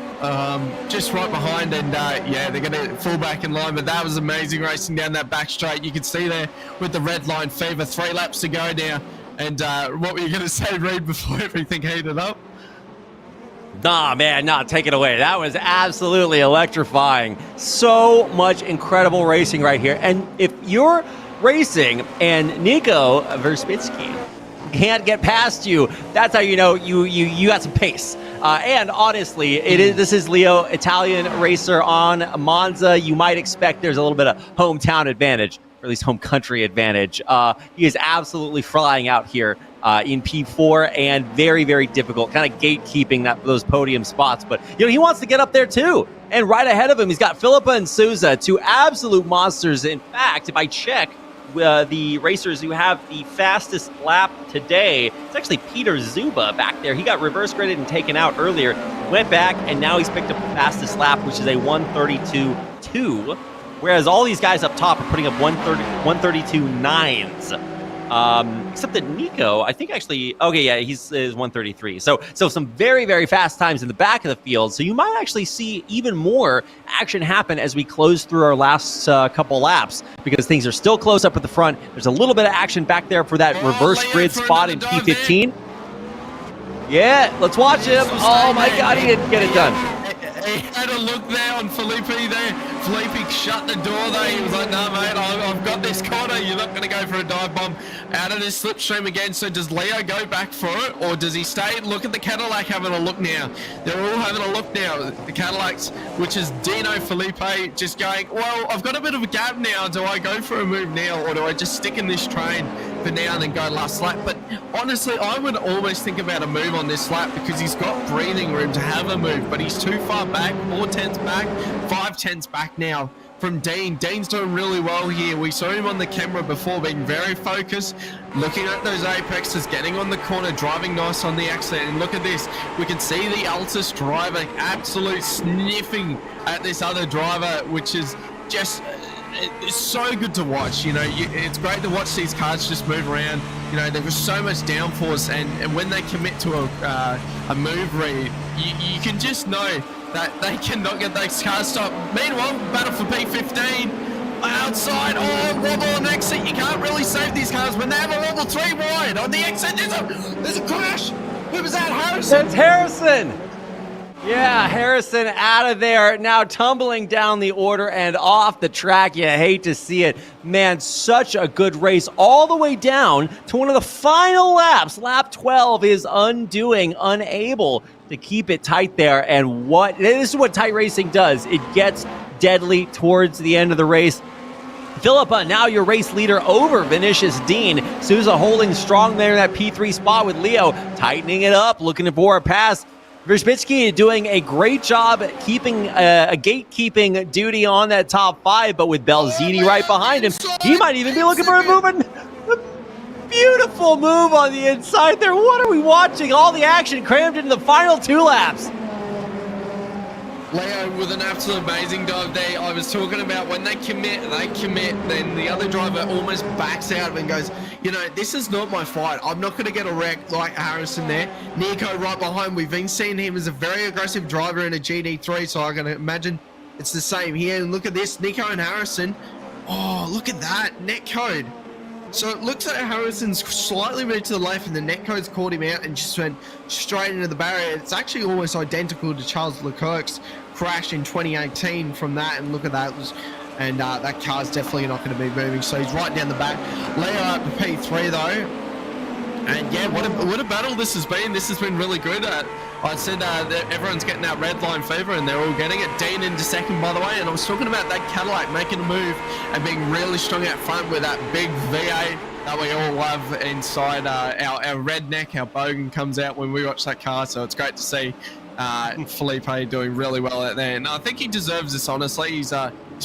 just right behind. And yeah, they're going to fall back in line. But that was amazing racing down that back straight. You can see there with the red line fever, 3 laps to go now. And what were you going to say, Reed, before everything heated up? Nah, man, take it away. That was absolutely electrifying. So much incredible racing right here. And if you're racing and Nico Verspitsky can't get past you, that's how you know you got some pace. And honestly, this is Leo, Italian racer on Monza. You might expect there's a little bit of hometown advantage, or at least home country advantage. He is absolutely flying out here in P4, and very, very difficult, kind of gatekeeping those podium spots. But he wants to get up there too. And right ahead of him, he's got Philippa and Souza, 2 absolute monsters. In fact, if I check the racers who have the fastest lap today, it's actually Peter Zuba back there. He got reverse gridded and taken out earlier, went back, and now he's picked up the fastest lap, which is a 132.2. Whereas all these guys up top are putting up 132.9s. Except that Nico, I think actually, okay, yeah, he's 133. So some very, very fast times in the back of the field. So you might actually see even more action happen as we close through our last couple laps, because things are still close up at the front. There's a little bit of action back there for that reverse grid spot in P15. Yeah, let's watch him. Oh my God, he didn't get it done. He had a look there on Felipe there. Felipe shut the door there. He was like, no, mate, I've got this corner. You're not going to go for a dive bomb out of this slipstream again. So does Leo go back for it, or does he stay? Look at the Cadillac having a look now. They're all having a look now. The Cadillacs, which is Dino Felipe, just going, well, I've got a bit of a gap now. Do I go for a move now, or do I just stick in this train for now and then go last lap? But honestly, I would almost think about a move on this lap, because he's got breathing room to have a move, but he's too far back, 4 tenths back, 5 tenths back now from Dean. Dean's doing really well here. We saw him on the camera before, being very focused, looking at those apexes, getting on the corner, driving nice on the exit. And look at this. We can see the Altus driver absolute sniffing at this other driver, which is just... it's so good to watch. It's great to watch these cars just move around. There's so much downforce, and when they commit to a move read, you can just know that they cannot get those cars stopped. Meanwhile, battle for P15 outside. Oh, wobble on exit. You can't really save these cars when they have a wobble 3 wide on the exit. There's a crash. Who was that, Harrison? It's Harrison. Yeah, Harrison out of there, now tumbling down the order and off the track. You hate to see it. Man, such a good race all the way down to one of the final laps. Lap 12 is unable to keep it tight there. And this is what tight racing does. It gets deadly towards the end of the race. Philippa, now your race leader over Vinicius Dean. Souza holding strong there in that P3 spot with Leo, tightening it up, looking for a pass. Verzbitsky doing a great job keeping a gatekeeping duty on that top 5, but with Belzini right behind him, he might even be looking for a movement. Beautiful move on the inside there. What are we watching? All the action crammed into the final 2 laps. Leo with an absolute amazing dive there. I was talking about when they commit, then the other driver almost backs out and goes, you know, this is not my fight. I'm not going to get a wreck like Harrison there. Nico right behind. We've been seeing him as a very aggressive driver in a GD3, so I'm going to imagine it's the same here. And look at this, Nico and Harrison. Oh, look at that, net code. So it looks like Harrison's slightly moved to the left and the netcode's caught him out and just went straight into the barrier. It's actually almost identical to Charles Leclerc's crash in 2018 from that, and look at that. And that car's definitely not going to be moving, so he's right down the back. Leo up to P3 though. And yeah, what a battle this has been. This has been really good. I said that everyone's getting that red line fever, and they're all getting it. Dean into second, by the way. And I was talking about that Cadillac making a move and being really strong out front with that big V8 that we all love inside. Our redneck, our bogan comes out when we watch that car. So it's great to see Felipe doing really well out there. And I think he deserves this, honestly. He's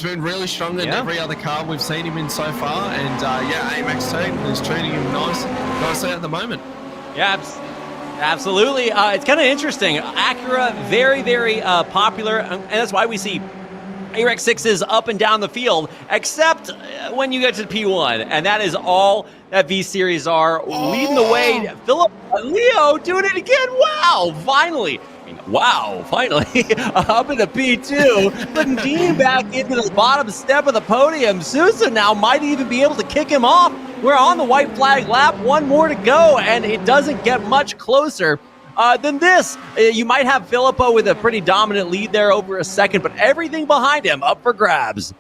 been really strong in every other car we've seen him in so far. And yeah, AMX team is treating him nicely at the moment. Yeah, absolutely. It's kind of interesting. Acura, very, very popular. And that's why we see AREX 6s up and down the field, except when you get to P1. And that is all that V-Series are. Leading the way, Philip Leo doing it again. Wow, finally. Finally, up into P2, putting Dean back into the bottom step of the podium. Sousa now might even be able to kick him off. We're on the white flag lap, 1 more to go, and it doesn't get much closer than this. You might have Filippo with a pretty dominant lead there over a second, but everything behind him up for grabs.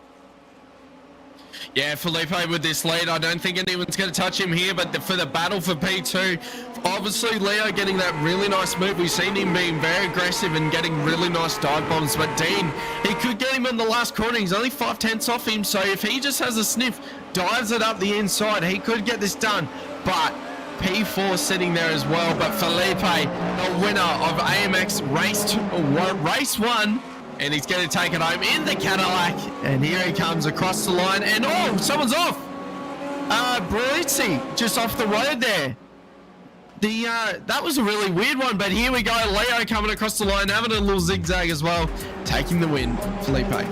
Yeah, Felipe with this lead. I don't think anyone's going to touch him here, but for the battle for P2, obviously Leo getting that really nice move. We've seen him being very aggressive and getting really nice dive bombs, but Dean, he could get him in the last corner. He's only 5/10 off him, so if he just has a sniff, dives it up the inside, he could get this done. But P4 sitting there as well, but Felipe, the winner of AMX Race 1, and he's going to take it home in the Cadillac. And here he comes across the line. And oh, someone's off. Brizzi just off the road there. That was a really weird one, but here we go. Leo coming across the line, having a little zigzag as well, taking the win. Felipe.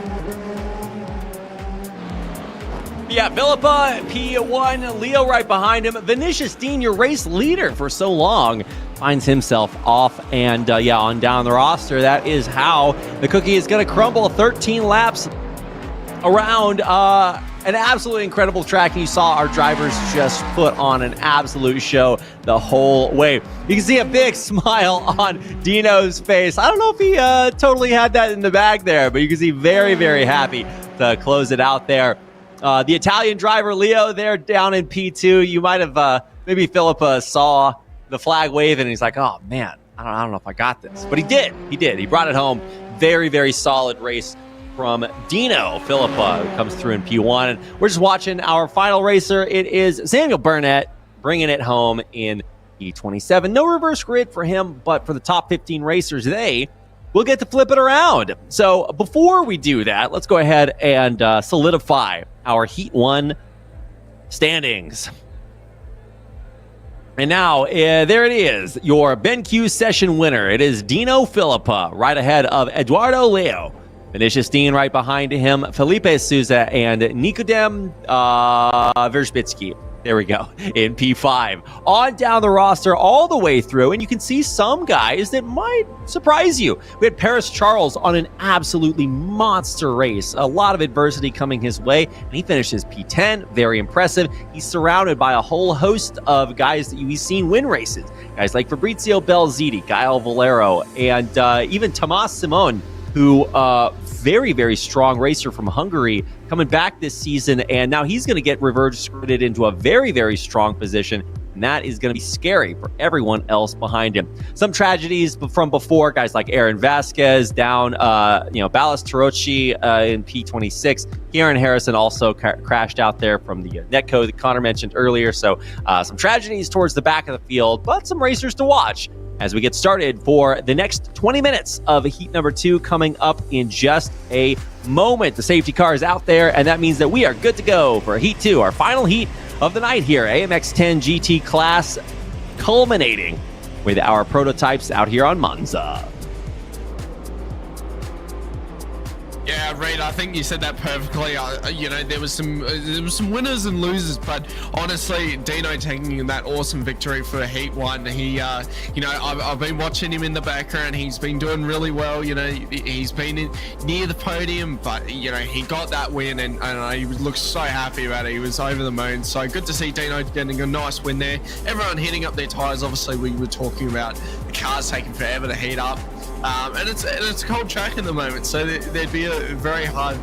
Yeah, Philippa, P1, Leo right behind him. Vinicius Dean, your race leader for so long, finds himself off and on down the roster. That is how the cookie is going to crumble. 13 laps around an absolutely incredible track. And you saw our drivers just put on an absolute show the whole way. You can see a big smile on Dino's face. I don't know if he totally had that in the bag there, but you can see very, very happy to close it out there. The Italian driver, Leo, there down in P2. You might have, maybe Philippa saw the flag wave and he's like, oh man, I don't know if I got this. But he did. He brought it home. Very, very solid race from Dino Philippa, who comes through in P1. And we're just watching our final racer. It is Samuel Burnett bringing it home in E27. No reverse grid for him, but for the top 15 racers, we'll get to flip it around. So before we do that, let's go ahead and solidify our Heat 1 standings. And now, there it is, your BenQ session winner. It is Dino Philippa, right ahead of Eduardo Leo, Vinicius Dean right behind him, Felipe Souza, and Nikodem Verzbitsky. There we go, in P5. On down the roster all the way through, and you can see some guys that might surprise you. We had Paris Charles on an absolutely monster race. A lot of adversity coming his way, and he finishes P10. Very impressive. He's surrounded by a whole host of guys that you've seen win races. Guys like Fabrizio Belziti, Gael Valero, and even Tomas Simon, who very, very strong racer from Hungary, coming back this season, and now he's going to get reverse-screwed into a very, very strong position, and that is going to be scary for everyone else behind him. Some tragedies from before, guys like Aaron Vasquez down, Ballas Tarocci in P26. Kieran Harrison also crashed out there from the netco that Connor mentioned earlier, so some tragedies towards the back of the field, but some racers to watch as we get started for the next 20 minutes of heat number 2 coming up in just a moment. The safety car is out there, and that means that we are good to go for heat 2, our final heat of the night here. AMX 10 GT class culminating with our prototypes out here on Monza. Yeah, Reed, I think you said that perfectly. There was some winners and losers, but honestly, Dino taking that awesome victory for Heat 1. He, I've been watching him in the background. He's been doing really well. He's been near the podium, but he got that win, and he looks so happy about it. He was over the moon. So good to see Dino getting a nice win there. Everyone hitting up their tires. Obviously, we were talking about the cars taking forever to heat up. And it's a cold track at the moment, so there'd be very hard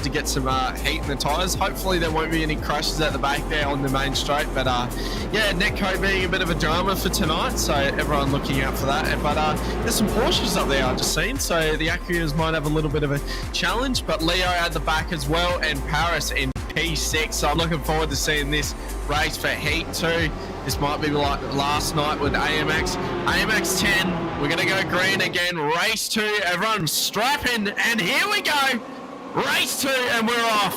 to get some heat in the tires. Hopefully there won't be any crashes at the back there on the main straight, but netcode being a bit of a drama for tonight, so everyone looking out for that. But there's some Porsches up there I've just seen, so the Acuras might have a little bit of a challenge, but Leo at the back as well, and Paris in P6, so I'm looking forward to seeing this race for Heat 2. This might be like last night with AMX. AMX 10, we're going to go green again. Race 2, everyone strap in, and here we go. Race 2, and we're off.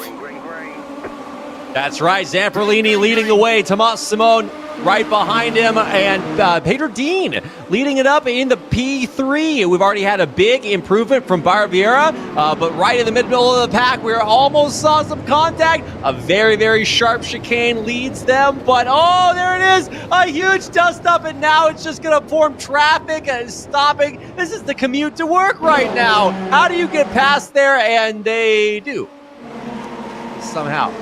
That's right, Zamperlini leading the way. Tomas Simon right behind him, and Peter Dean leading it up in the P3. We've already had a big improvement from Barbiera, but right in the middle of the pack, we almost saw some contact. A very, very sharp chicane leads them, but oh, there it is, a huge dust up, and now it's just going to form traffic and stopping. This is the commute to work right now. How do you get past there? And they do, somehow.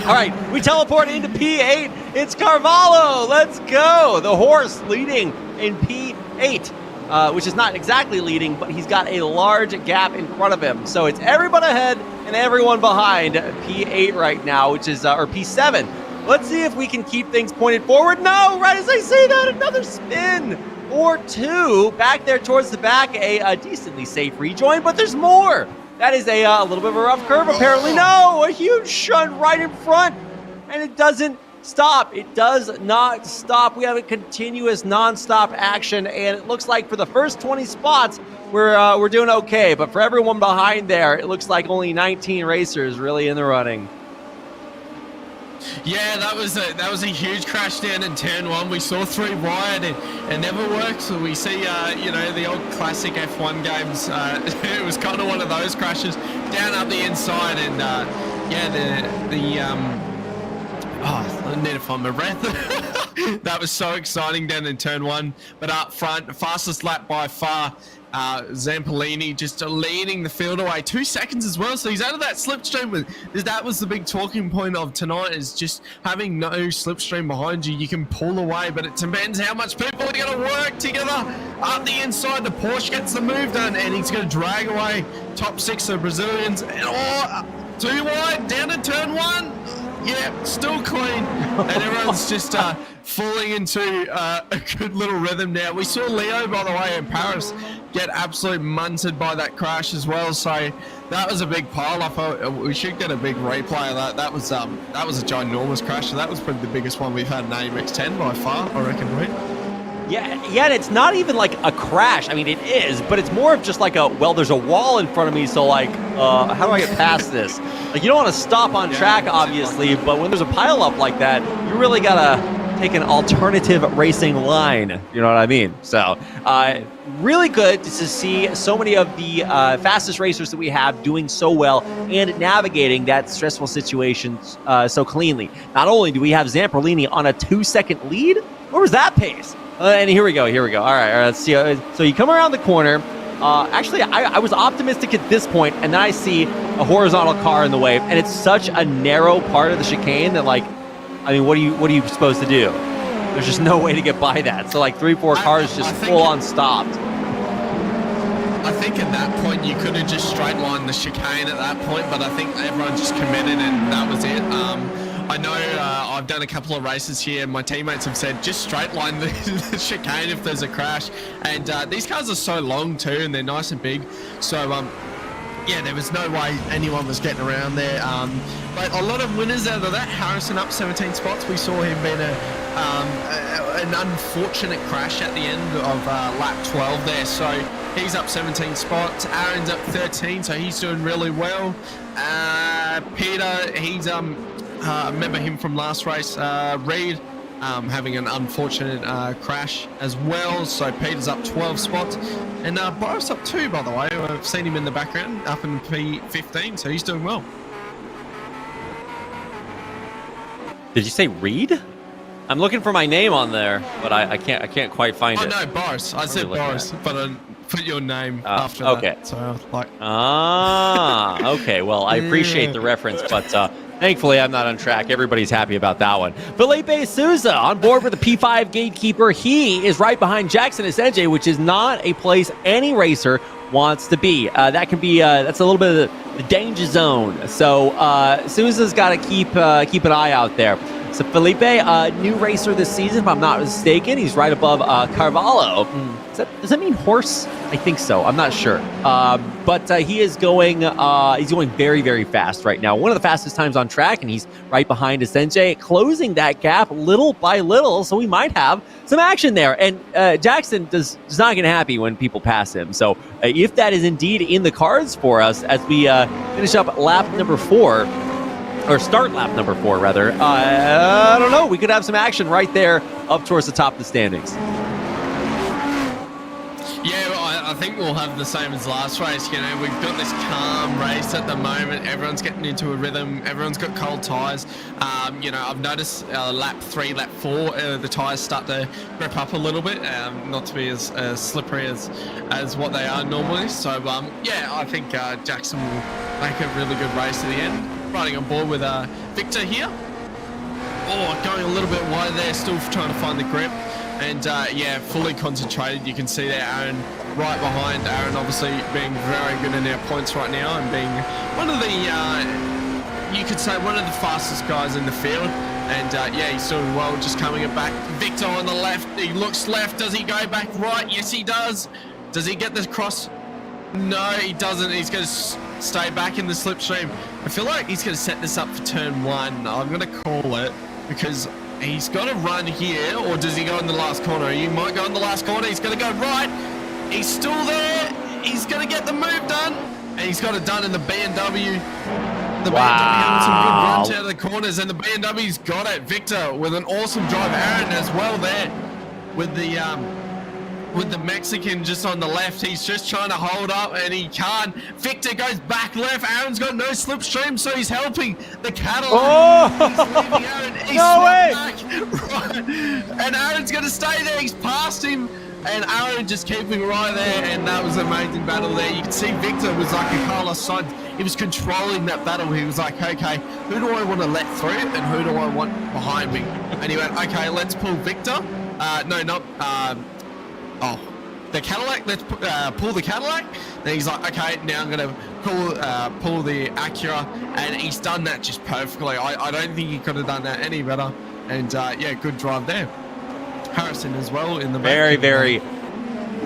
All right, we teleport into P8. It's Carvalho. Let's go. The horse leading in P8, which is not exactly leading, but he's got a large gap in front of him. So it's everyone ahead and everyone behind P8 right now, which is, or P7. Let's see if we can keep things pointed forward. No, right as I say that, another spin or two back there towards the back. A decently safe rejoin, but there's more. That is a little bit of a rough curve, apparently. No, a huge shunt right in front, and it doesn't stop. It does not stop. We have a continuous non-stop action, and it looks like for the first 20 spots, we're doing okay. But for everyone behind there, it looks like only 19 racers really in the running. Yeah, that was a huge crash down in turn 1. We saw 3 wide and never worked. So we see, the old classic F1 games. It was kind of one of those crashes down up the inside, and I need to find my breath. That was so exciting down in turn 1. But up front, fastest lap by far. Zamperlini just leading the field away 2 seconds as well, so he's out of that slipstream. That was the big talking point of tonight, is just having no slipstream behind you. You can pull away, but it depends how much people are going to work together up the inside. The Porsche gets the move done, and he's going to drag away top 6 of Brazilians. And 2 wide down to turn 1. Yeah, still clean, and everyone's just falling into a good little rhythm now. We saw Leo, by the way, in Paris get absolutely munted by that crash as well, so that was a big pile up. We should get a big replay of that. That was a ginormous crash, and that was probably the biggest one we've had in AMX 10 by far, I reckon, right? Yeah, and it's not even like a crash. I mean, it is, but it's more of just like there's a wall in front of me, so like, how do I get past this? Like, you don't want to stop on track, obviously, but when there's a pile up like that, you really gotta take an alternative racing line. You know what I mean? So really good to see so many of the fastest racers that we have doing so well and navigating that stressful situation so cleanly. Not only do we have Zamperlini on a 2-second lead, where was that pace? And here we go. All right, let's see. So you come around the corner. Actually, I was optimistic at this point, and then I see a horizontal car in the way, and it's such a narrow part of the chicane that, like, I mean, what are you supposed to do? There's just no way to get by that. So, like, 3-4 cars just full on stopped. I think at that point you could have just straight lined the chicane at that point, but I think everyone just committed and that was it. I know I've done a couple of races here. My teammates have said just straight line the chicane if there's a crash. And these cars are so long too, and they're nice and big. So yeah, there was no way anyone was getting around there. But a lot of winners out of that. Harrison up 17 spots. We saw him being an unfortunate crash at the end of lap 12 there. So he's up 17 spots. Aaron's up 13, so he's doing really well. Peter, he's I remember him from last race. Reed having an unfortunate crash as well. So Peter's up 12 spots. And Boris up 2, by the way. I've seen him in the background up in P15, so he's doing well. Did you say Reed? I'm looking for my name on there, but I can't quite find it. Oh no, Boris. I said Boris, but I put your name after okay. that. So I was like, okay. Well, I appreciate the reference, but thankfully I'm not on track. Everybody's happy about that one. Felipe Souza on board with the P5 gatekeeper. He is right behind Jackson Asenge, which is not a place any racer wants to be. That can be that's a little bit of the danger zone. So Souza's got to keep an eye out there. So Felipe, new racer this season, if I'm not mistaken. He's right above Carvalho. Does that mean horse? I think so. I'm not sure. But he is going. He's going very, very fast right now. One of the fastest times on track, and he's right behind Asenge, closing that gap little by little. So we might have some action there. And Jackson does not get happy when people pass him. So if that is indeed in the cards for us as we finish up lap number 4. Or start lap number 4, rather. I don't know. We could have some action right there up towards the top of the standings. Yeah, well, I think we'll have the same as last race. You know, we've got this calm race at the moment. Everyone's getting into a rhythm. Everyone's got cold tyres. You know, I've noticed lap 3, lap 4, the tyres start to grip up a little bit, not to be as slippery as what they are normally. So, yeah, I think Jackson will make a really good race at the end. Riding on board with Victor here. Oh, going a little bit wide there, still trying to find the grip. And yeah, fully concentrated. You can see there Aaron right behind. Aaron obviously being very good in their points right now and being one of the, you could say one of the fastest guys in the field. And yeah, he's doing well, just coming it back. Victor on the left, he looks left. Does he go back right? Yes, he does. Does he get this cross? No, he doesn't. He's going to stay back in the slipstream. I feel like he's going to set this up for turn 1. I'm going to call it because he's got to run here, or does he go in the last corner? He might go in the last corner. He's going to go right. He's still there. He's going to get the move done, and he's got it done in the BMW. The BMW having some good runs out of the corners, and the BMW's got it. Victor with an awesome drive. Aaron as well there with the Mexican just on the left. He's just trying to hold up and he can't. Victor goes back left. Aaron's got no slipstream, so he's helping the Cadillac. Oh! He's leaving Aaron. He's no way! Back. Right. And Aaron's going to stay there. He's past him. And Aaron just keeping right there. And that was an amazing battle there. You can see Victor was like a Carlos Sainz. He was controlling that battle. He was like, okay, who do I want to let through and who do I want behind me? And he went, okay, let's pull Victor. No, not... the Cadillac, let's pull the Cadillac. Then he's like, okay, now I'm going to pull the Acura. And he's done that just perfectly. I don't think he could have done that any better. And yeah, good drive there. Harrison as well in the back. Very, very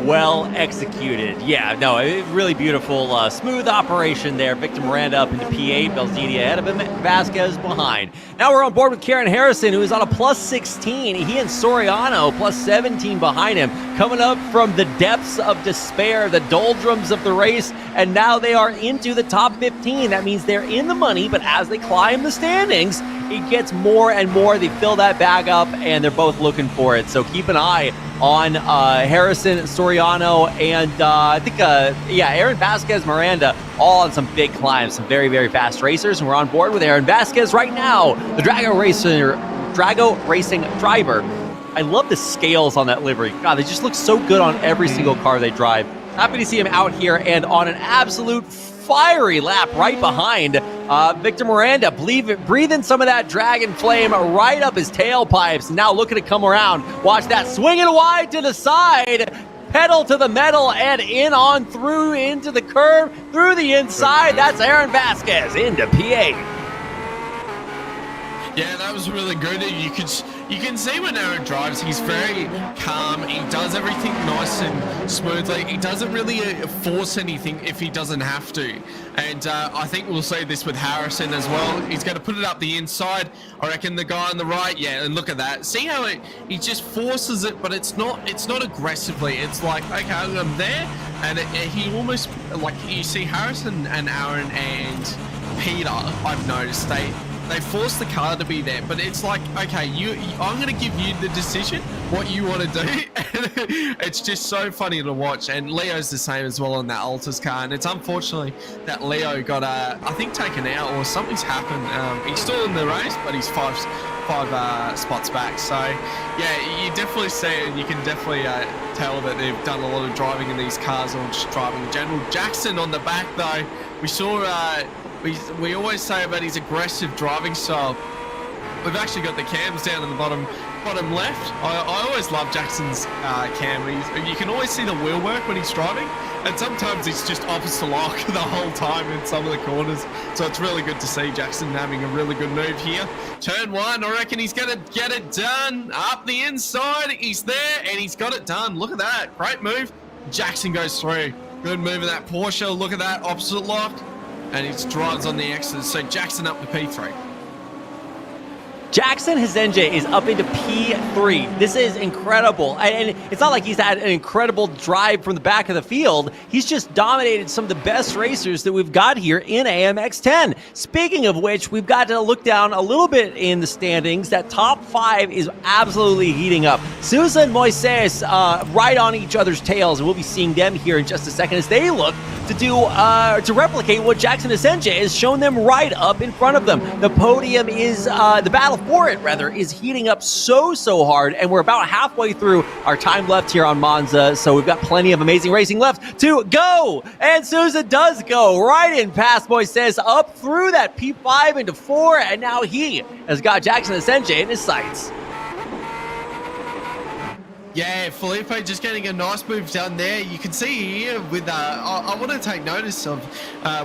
well executed. Yeah, no, really beautiful, smooth operation there. Victor Miranda up into P8, Belzini ahead of him, Vasquez behind. Now we're on board with Karen Harrison, who is on a plus 16. He and Soriano plus 17 behind him, coming up from the depths of despair, the doldrums of the race, and now they are into the top 15. That means they're in the money, but as they climb the standings, it gets more and more. They fill that bag up, and they're both looking for it. So keep an eye on Harrison Soriano and I think, Aaron Vasquez Miranda, all on some big climbs, some very, very fast racers. And we're on board with Aaron Vasquez right now, the Drago Racing driver. I love the scales on that livery. God, they just look so good on every single car they drive. Happy to see him out here and on an absolute fiery lap right behind Victor Miranda, breathing some of that dragon flame right up his tailpipes. Now looking to come around. Watch that, swinging wide to the side, pedal to the metal, and in on through into the curve, through the inside. That's Aaron Vasquez into P8. Yeah, that was really good. You can see when Aaron drives, he's very calm. He does everything nice and smoothly. He doesn't really force anything if he doesn't have to. And I think we'll see this with Harrison as well. He's going to put it up the inside. I reckon the guy on the right, yeah, and look at that. See how he just forces it, but it's not aggressively. It's like, okay, I'm there, and he almost, like, you see Harrison and Aaron and Peter, I've noticed, they force the car to be there, but it's like, okay, I'm going to give you the decision, what you want to do. It's just so funny to watch. And Leo's the same as well on that Altus car. And it's unfortunately that Leo got, I think, taken out or something's happened. He's still in the race, but he's five spots back. So, yeah, you definitely see it, and you can definitely tell that they've done a lot of driving in these cars or just driving in general. Jackson on the back, though, we saw... We always say about his aggressive driving style. We've actually got the cams down in the bottom left. I always love Jackson's cam. You can always see the wheel work when he's driving, and sometimes it's just opposite lock the whole time in some of the corners. So it's really good to see Jackson having a really good move here. Turn one, I reckon he's going to get it done. Up the inside, he's there, and he's got it done. Look at that, great move. Jackson goes through. Good move in that Porsche. Look at that, opposite lock. And he drives on the exit. So Jackson up to P3. Jackson Hazenje is up into P3. This is incredible. And it's not like he's had an incredible drive from the back of the field. He's just dominated some of the best racers that we've got here in AMX 10. Speaking of which, we've got to look down a little bit in the standings. That top 5 is absolutely heating up. Sousa and Moises right on each other's tails, and we'll be seeing them here in just a second as they look to replicate what Jackson Hazenje has shown them right up in front of them. The podium is, the battle for it, rather, is heating up so hard, and we're about halfway through our time left here on Monza, so we've got plenty of amazing racing left to go, and Sousa does go right in past Moises up through that P5 into 4, and now he has got Jackson Hazenje in his sights. Yeah, Felipe just getting a nice move done there. You can see here with, I want to take notice of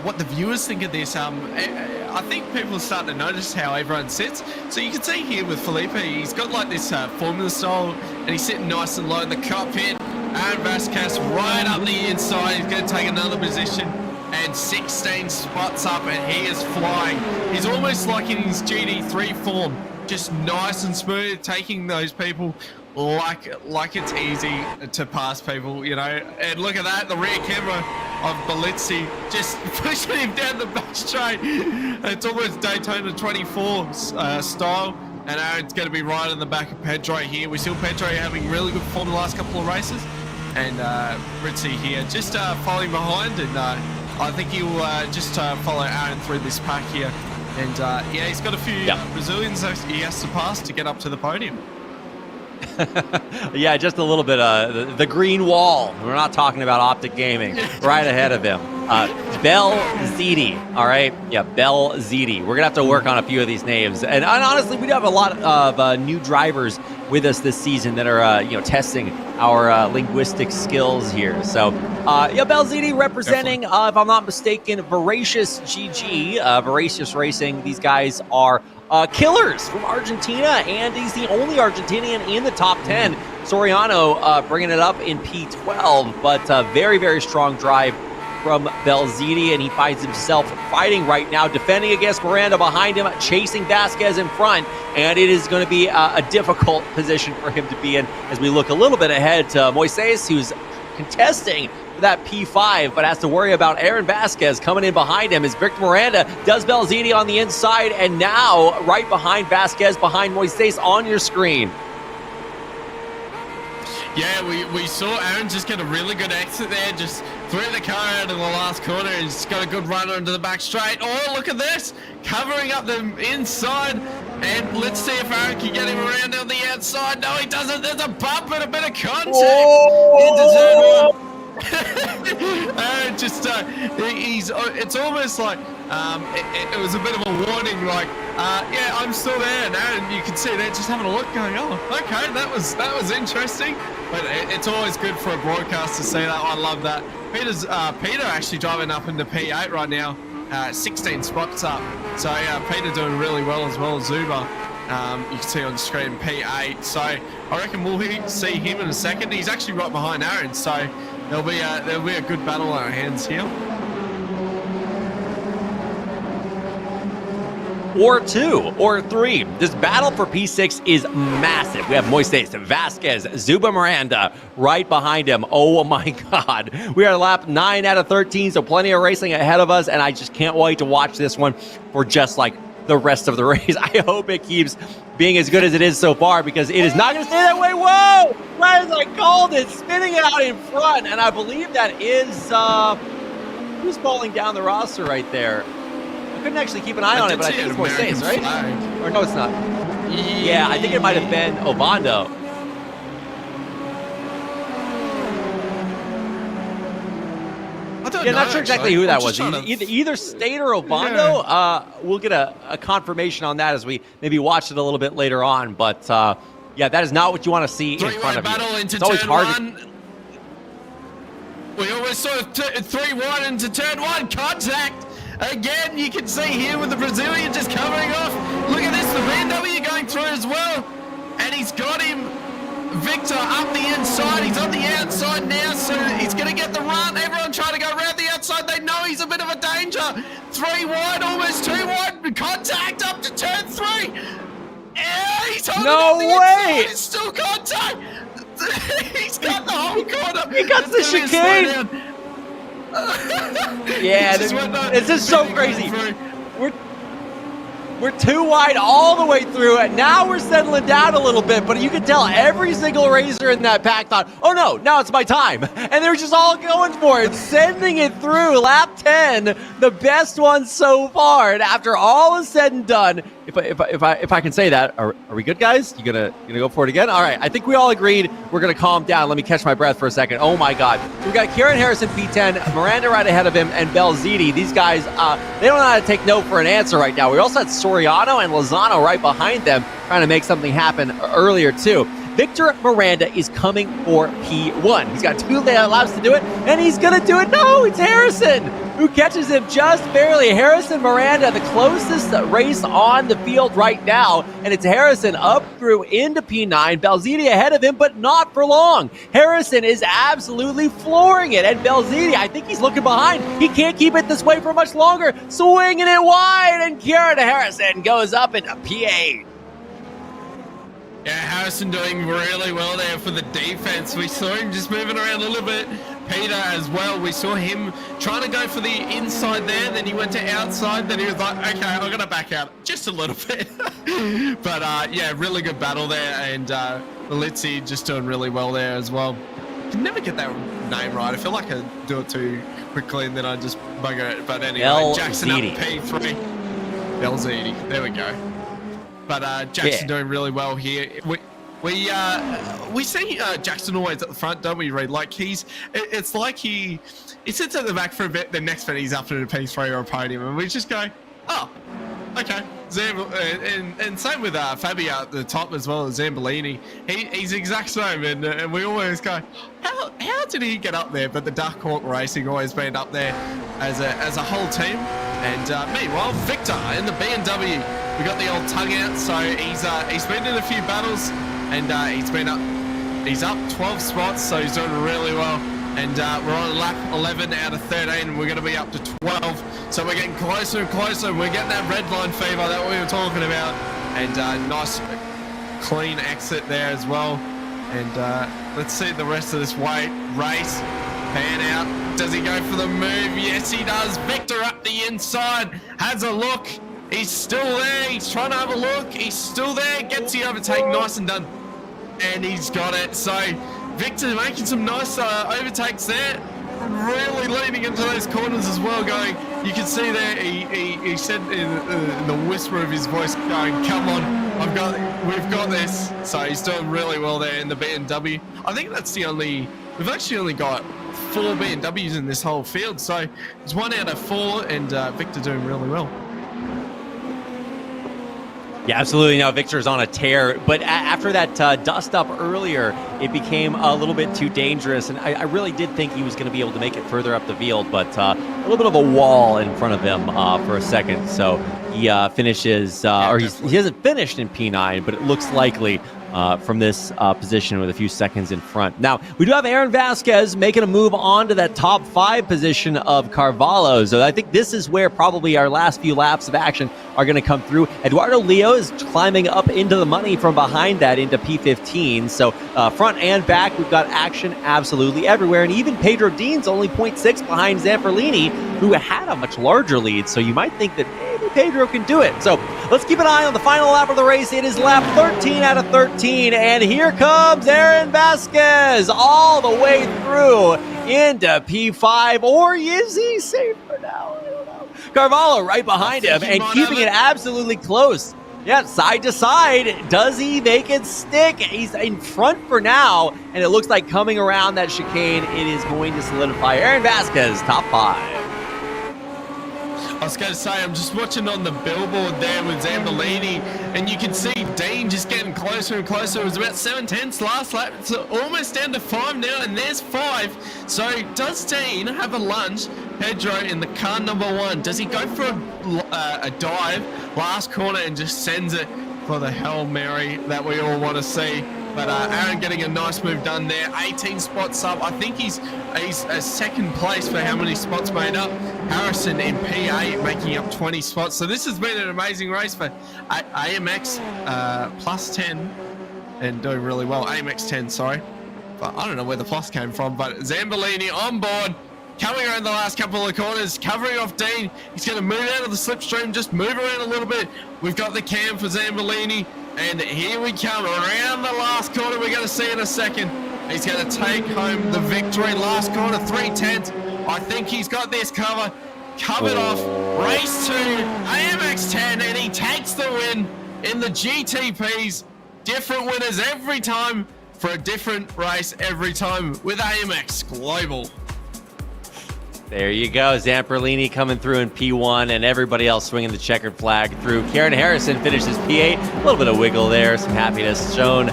what the viewers think of this. I think people are starting to notice how everyone sits. So you can see here with Felipe, he's got like this formula style, and he's sitting nice and low in the cockpit. Aaron Vasquez right up the inside. He's going to take another position, and 16 spots up, and he is flying. He's almost like in his GT3 form, just nice and smooth, taking those people like it's easy to pass people, you know. And look at that, the rear camera of Belizzi just pushing him down the back straight. It's almost Daytona 24 style. And Aaron's going to be right in the back of Pedro here. We see Pedro having really good form the last couple of races. And Ritzy here just following behind. And I think he'll just follow Aaron through this pack here. And yeah, he's got a few Brazilians that he has to pass to get up to the podium. Yeah, just a little bit the green wall. We're not talking about Optic Gaming. Right ahead of him. Bell Ziti. All right. Yeah, Bell Ziti. We're going to have to work on a few of these names. And honestly, we do have a lot of new drivers with us this season that are, testing our linguistic skills here. So, yeah, Bell Ziti representing, if I'm not mistaken, Voracious GG, Voracious Racing. These guys are killers from Argentina, and he's the only Argentinian in the top 10. Soriano bringing it up in P12, but very, very strong drive from Belziti, and he finds himself fighting right now, defending against Miranda behind him, chasing Vasquez in front, and it is going to be a difficult position for him to be in as we look a little bit ahead to Moises, who's contesting for that P5, but has to worry about Aaron Vasquez coming in behind him as Victor Miranda does Belzini on the inside, and now right behind Vasquez, behind Moises on your screen. Yeah, we saw Aaron just get a really good exit there, just threw the car out in the last corner and just got a good runner into the back straight. Oh, look at this, covering up the inside, and let's see if Aaron can get him around on the outside. No, he doesn't. There's a bump and a bit of contact into turn one. Aaron just it's almost like it was a bit of a warning, like yeah, I'm still there. And Aaron, you can see they're just having a look, going, oh, okay, that was interesting. But it's always good for a broadcast to see that. I love that. Peter actually driving up into P8 right now, 16 spots up. So yeah, Peter doing really well as Zuba. You can see on the screen P8. So I reckon we'll see him in a second. He's actually right behind Aaron. So there'll be a good battle on our hands here. Or 2, or 3. This battle for P6 is massive. We have Moises, Vasquez, Zuba Miranda right behind him. Oh my God. We are lap 9 out of 13, so plenty of racing ahead of us, and I just can't wait to watch this one for just like the rest of the race. I hope it keeps being as good as it is so far, because it is not going to stay that way. Whoa! Right as I called it, spinning out in front, and I believe that is, who's falling down the roster right there? Couldn't actually keep an eye on it, but I think it's Moises, right? Flag. Or no, it's not. Yeah, I think it might have been Ovando. I don't know, not sure exactly who that was. Either State or Ovando. Yeah. We'll get a confirmation on that as we maybe watch it a little bit later on. But yeah, that is not what you want to see in front of you. Into it's always hard to... We always saw 3-1 into turn 1. Contact. Again, you can see here with the Brazilian just covering off. Look at this, the BMW going through as well. And he's got him, Victor, up the inside. He's on the outside now, so he's going to get the run. Everyone trying to go around the outside. They know he's a bit of a danger. 3 wide, almost 2 wide. Contact up to turn 3. Yeah, he's holding no way! It's still contact. He's got the whole corner. He got the chicane. Yeah, this is so crazy. We're 2 wide all the way through, and now we're settling down a little bit, but you can tell every single racer in that pack thought, oh no, now it's my time. And they're just all going for it, sending it through. Lap 10, the best one so far. And after all is said and done, if I can say that, are we good, guys? You gonna go for it again? All right, I think we all agreed we're gonna calm down. Let me catch my breath for a second. Oh my God. We got Kieran Harrison P10, Miranda right ahead of him, and Belzini. These guys, they don't know how to take no for an answer right now. We also had Soriano and Lozano right behind them, trying to make something happen earlier too. Victor Miranda is coming for P1. He's got 2 laps to do it, and he's going to do it. No, it's Harrison who catches him just barely. Harrison Miranda, the closest race on the field right now, and it's Harrison up through into P9. Belzini ahead of him, but not for long. Harrison is absolutely flooring it, and Belzini, I think he's looking behind. He can't keep it this way for much longer. Swinging it wide, and Kieran Harrison goes up into P8. Yeah, Harrison doing really well there for the defense. We saw him just moving around a little bit. Peter as well. We saw him trying to go for the inside there. Then he went to outside. Then he was like, okay, I'm going to back out just a little bit. But yeah, really good battle there. And Litzy just doing really well there as well. I can never get that name right. I feel like I do it too quickly and then I just bugger it. But anyway, Jackson up P3. Belzini. There we go. But Jackson doing really well here. We see Jackson always at the front, don't we, Reed? Like it's like he sits at the back for a bit, then next minute he's up in a P3 or a podium, and we just go, oh, okay. And same with Fabio at the top as well, Zambolini. He's the exact same, and we always go, how did he get up there? But the Dark Hawk Racing always been up there as a whole team. And meanwhile, Victor in the BMW. We got the old tongue out, so he's been in a few battles, and he's up 12 spots, so he's doing really well. And we're on lap 11 out of 13. We're going to be up to 12, so we're getting closer and closer. And we're getting that red line fever that we were talking about, and nice clean exit there as well. And let's see the rest of this race. Pan out. Does he go for the move? Yes, he does. Victor up the inside. Has a look. He's still there. He's trying to have a look. He's still there. Gets the overtake. Nice and done. And he's got it. So Victor making some nice overtakes there. Really leaning into those corners as well, going, you can see there, he said in the whisper of his voice, going, come on, we've got this. So he's doing really well there in the BMW. I think that's we've actually only got 4 BMWs in this whole field. So it's 1 out of 4 and Victor doing really well. Yeah, absolutely. Now Victor's on a tear, but after that dust up earlier, it became a little bit too dangerous, and I really did think he was going to be able to make it further up the field, but a little bit of a wall in front of him for a second. So he finishes, he hasn't finished in P9, but it looks likely from this position with a few seconds in front. Now, we do have Aaron Vasquez making a move on to that top 5 position of Carvalho. So I think this is where probably our last few laps of action are going to come through. Eduardo Leo is climbing up into the money from behind that into P15. So front and back, we've got action absolutely everywhere. And even Pedro Dean's only 0.6 behind Zamperlini, who had a much larger lead. So you might think that maybe Pedro can do it. So let's keep an eye on the final lap of the race. It is lap 13 out of 13. And here comes Aaron Vasquez all the way through into P5. Or is he safe for now? I don't know. Carvalho right behind him and keeping it absolutely close. Yeah, side to side. Does he make it stick? He's in front for now. And it looks like coming around that chicane, it is going to solidify Aaron Vasquez, top 5. I was going to say, I'm just watching on the billboard there with Zamperlini, and you can see Dean just getting closer and closer. It was about 7/10 last lap. It's almost down to 5 now, and there's 5. So does Dean have a lunge? Pedro in the car number 1. Does he go for a dive last corner and just sends it for the Hail Mary that we all want to see? But Aaron getting a nice move done there. 18 spots up. I think he's a second place for how many spots made up. Harrison in P8 making up 20 spots. So this has been an amazing race for AMX plus 10 and doing really well. AMX 10, sorry. But I don't know where the plus came from. But Zamperlini on board. Coming around the last couple of corners, covering off Dean. He's going to move out of the slipstream, just move around a little bit. We've got the cam for Zamperlini. And here we come around the last corner. We're going to see in a second. He's going to take home the victory. Last corner, 3/10. I think he's got this covered off. Race 2, AMX 10, and he takes the win in the GTPs. Different winners every time for a different race every time with AMX Global. There you go. Zamperlini coming through in P1 and everybody else swinging the checkered flag through. Karen Harrison finishes P8. A little bit of wiggle there, some happiness shown.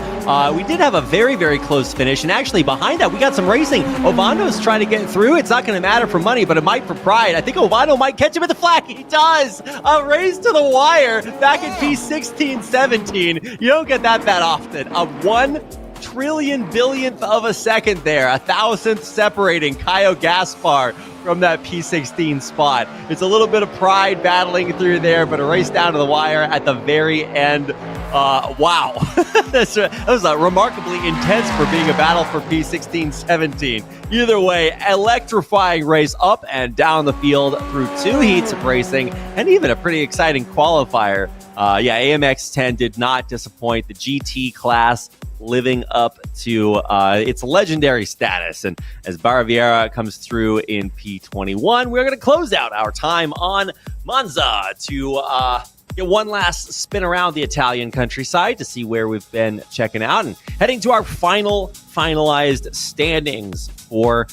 We did have a very, very close finish. And actually behind that, we got some racing. Ovano's trying to get through. It's not going to matter for money, but it might for pride. I think Ovano might catch him at the flag. He does. A race to the wire back in P16, 17. You don't get that often. A 1 trillion billionth of a second there. 1,000th separating Caio Gaspar from that P16 spot. It's a little bit of pride battling through there, but a race down to the wire at the very end. Wow. That was remarkably intense for being a battle for P16, 17. Either way, electrifying race up and down the field through 2 heats of racing and even a pretty exciting qualifier. AMX 10 did not disappoint. The GT class living up to its legendary status. And as Baraviera comes through in P21, we're going to close out our time on Monza to get one last spin around the Italian countryside to see where we've been checking out and heading to our finalized standings for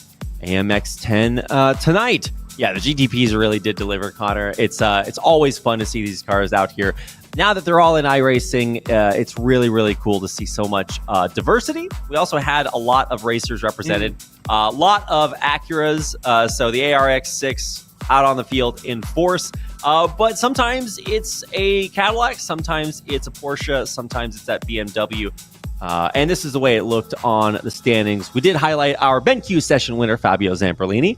AMX 10 tonight. Yeah, the GTPs really did deliver, Connor. It's always fun to see these cars out here. Now that they're all in iRacing, it's really, really cool to see so much diversity. We also had a lot of racers represented, a lot of Acuras. So the ARX-6 out on the field in force. But sometimes it's a Cadillac, sometimes it's a Porsche, sometimes it's that BMW. And this is the way it looked on the standings. We did highlight our BenQ session winner, Fabio Zamperlini,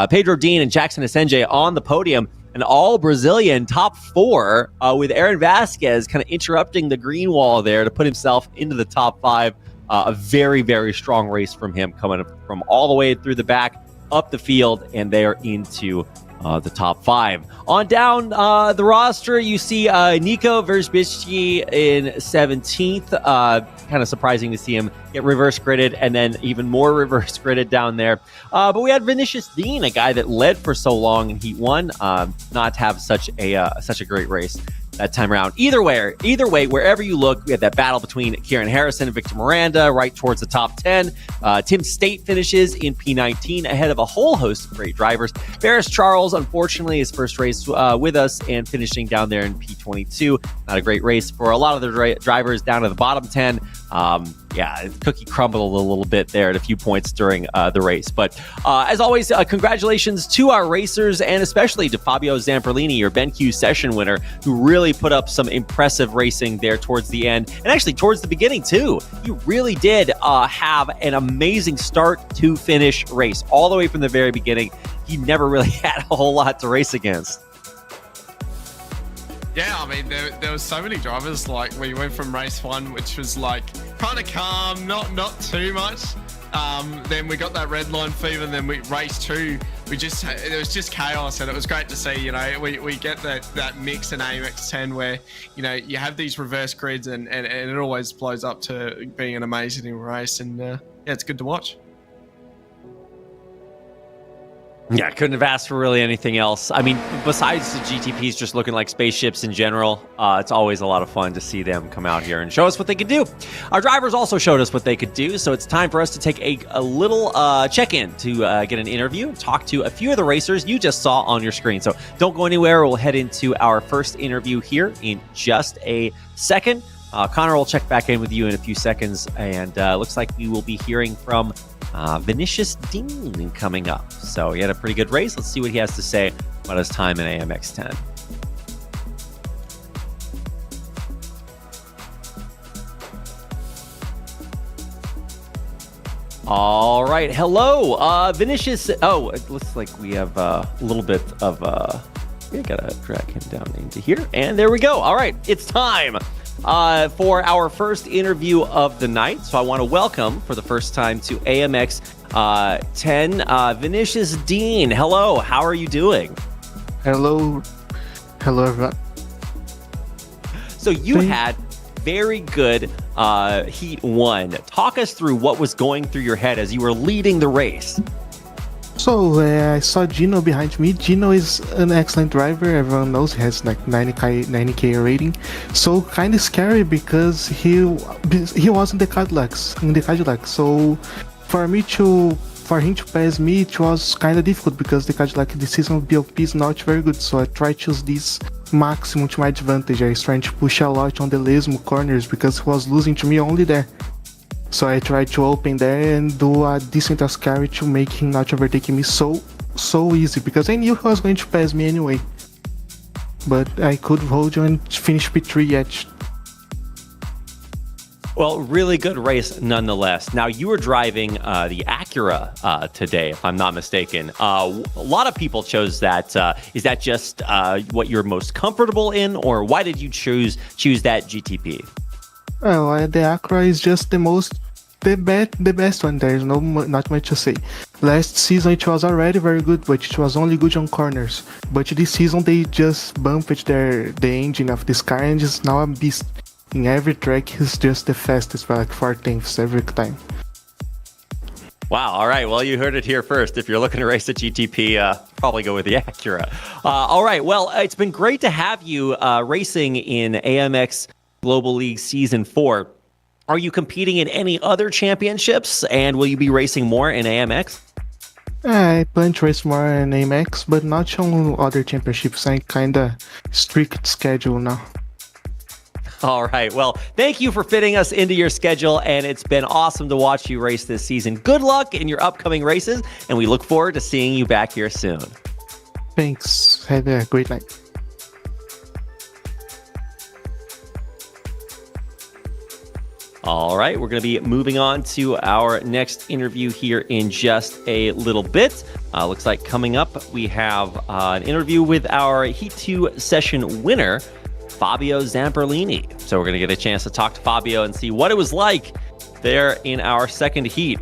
Pedro Dean and Jackson Asenge on the podium, an all-Brazilian top 4 with Aaron Vasquez kind of interrupting the green wall there to put himself into the top 5. A very, very strong race from him coming from all the way through the back up the field, and they are into the top 5. On down the roster, you see Nico Verzbicki in 17th. Kind of surprising to see him get reverse gridded and then even more reverse gridded down there. But we had Vinicius Dean, a guy that led for so long in Heat 1, not have such a great race that time around. Either way, wherever you look, we had that battle between Kieran Harrison and Victor Miranda right towards the top 10. Tim State finishes in P19 ahead of a whole host of great drivers. Ferris Charles, unfortunately, his first race with us and finishing down there in P22. Not a great race for a lot of the drivers down to the bottom 10. Cookie crumbled a little bit there at a few points during the race. But as always, congratulations to our racers and especially to Fabio Zamperlini, your BenQ session winner, who really put up some impressive racing there towards the end and actually towards the beginning too. You really did have an amazing start to finish race all the way from the very beginning. He never really had a whole lot to race against. Yeah, I mean, there was so many drivers. Like, we went from race 1, which was like kind of calm, not too much. Then we got that red line fever, and then race 2, it was just chaos, and it was great to see. You know, we get that mix in AMX 10 where, you know, you have these reverse grids, and it always blows up to being an amazing race, and yeah, it's good to watch. Yeah, couldn't have asked for really anything else. I mean, besides the GTPs just looking like spaceships in general, it's always a lot of fun to see them come out here and show us what they could do. Our drivers also showed us what they could do, so it's time for us to take a little check-in to get an interview and talk to a few of the racers you just saw on your screen. So don't go anywhere. We'll head into our first interview here in just a second. Connor will check back in with you in a few seconds, and looks like we will be hearing from Vinicius Dean coming up. So he had a pretty good race. Let's see what he has to say about his time in AMX 10. All right. Hello, Vinicius. Oh, it looks like we have a little bit of... we got to drag him down into here. And there we go. All right. It's time for our first interview of the night. So I want to welcome for the first time to AMX 10, Vinicius Dean. Hello, how are you doing? Hello everyone. So you had very good Heat 1. Talk us through what was going through your head as you were leading the race. So I saw Gino behind me. Gino is an excellent driver. Everyone knows he has like 90k rating. So kind of scary because he was in the Cadillac. So for him to pass me, it was kind of difficult because the Cadillac this season BOP is not very good. So I tried to use this maximum to my advantage. I was trying to push a lot on the Lesmo corners because he was losing to me only there. So I tried to open there and do a decent carry to make him not overtaking me so easy, because I knew he was going to pass me anyway. But I could hold you and finish P3 yet. Well, really good race nonetheless. Now, you were driving the Acura today, if I'm not mistaken. A lot of people chose that. Is that just what you're most comfortable in, or why did you choose that GTP? Well, the Acura is just the best one. There is not much to say. Last season it was already very good, but it was only good on corners. But this season they just bumped the engine of this car and is now a beast. In every track he's just the fastest by like 4/10 every time. Wow. All right. Well, you heard it here first. If you're looking to race a GTP, probably go with the Acura. All right. Well, it's been great to have you racing in AMX Global League Season 4. Are you competing in any other championships, and will you be racing more in AMX? I plan to race more in AMX, but not on other championships. I kinda strict schedule now. All right. Well, thank you for fitting us into your schedule, and it's been awesome to watch you race this season. Good luck in your upcoming races, and we look forward to seeing you back here soon. Thanks. Have a great night. All right, we're going to be moving on to our next interview here in just a little bit. Looks like coming up, we have an interview with our Heat 2 session winner, Fabio Zamperlini. So we're going to get a chance to talk to Fabio and see what it was like there in our second heat.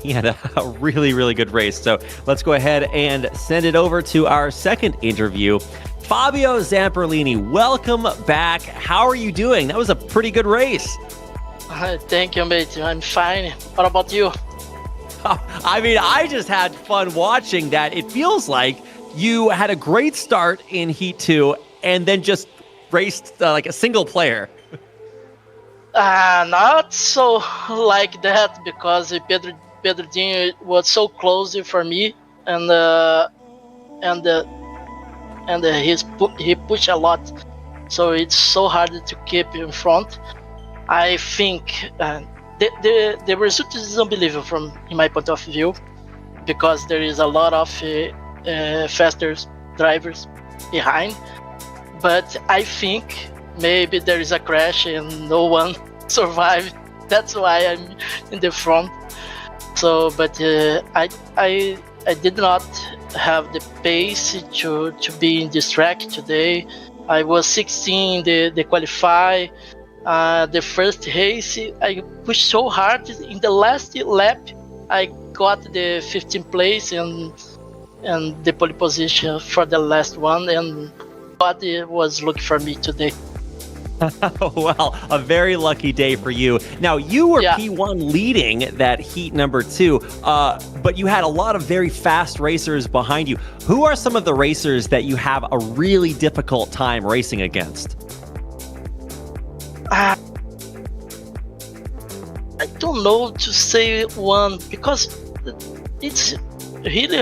He had a really, really good race. So let's go ahead and send it over to our second interview. Fabio Zamperlini, welcome back. How are you doing? That was a pretty good race. Thank you, mate. I'm fine. What about you? I mean, I just had fun watching that. It feels like you had a great start in Heat 2 and then just raced like a single player. Not so like that, because Pedrodinho was so close for me, and he pushed a lot, so it's so hard to keep in front. I think the result is unbelievable in my point of view, because there is a lot of faster drivers behind. But I think maybe there is a crash and no one survived. That's why I'm in the front. So, but I did not have the pace to be in this track today. I was 16 the qualify. The first race I pushed so hard. In the last lap I got the 15th place and the pole position for the last one, and God was looking for me today. Well, a very lucky day for you. Now, you were P1 leading that heat number 2, but you had a lot of very fast racers behind you. Who are some of the racers that you have a really difficult time racing against? I don't know to say one, because it's really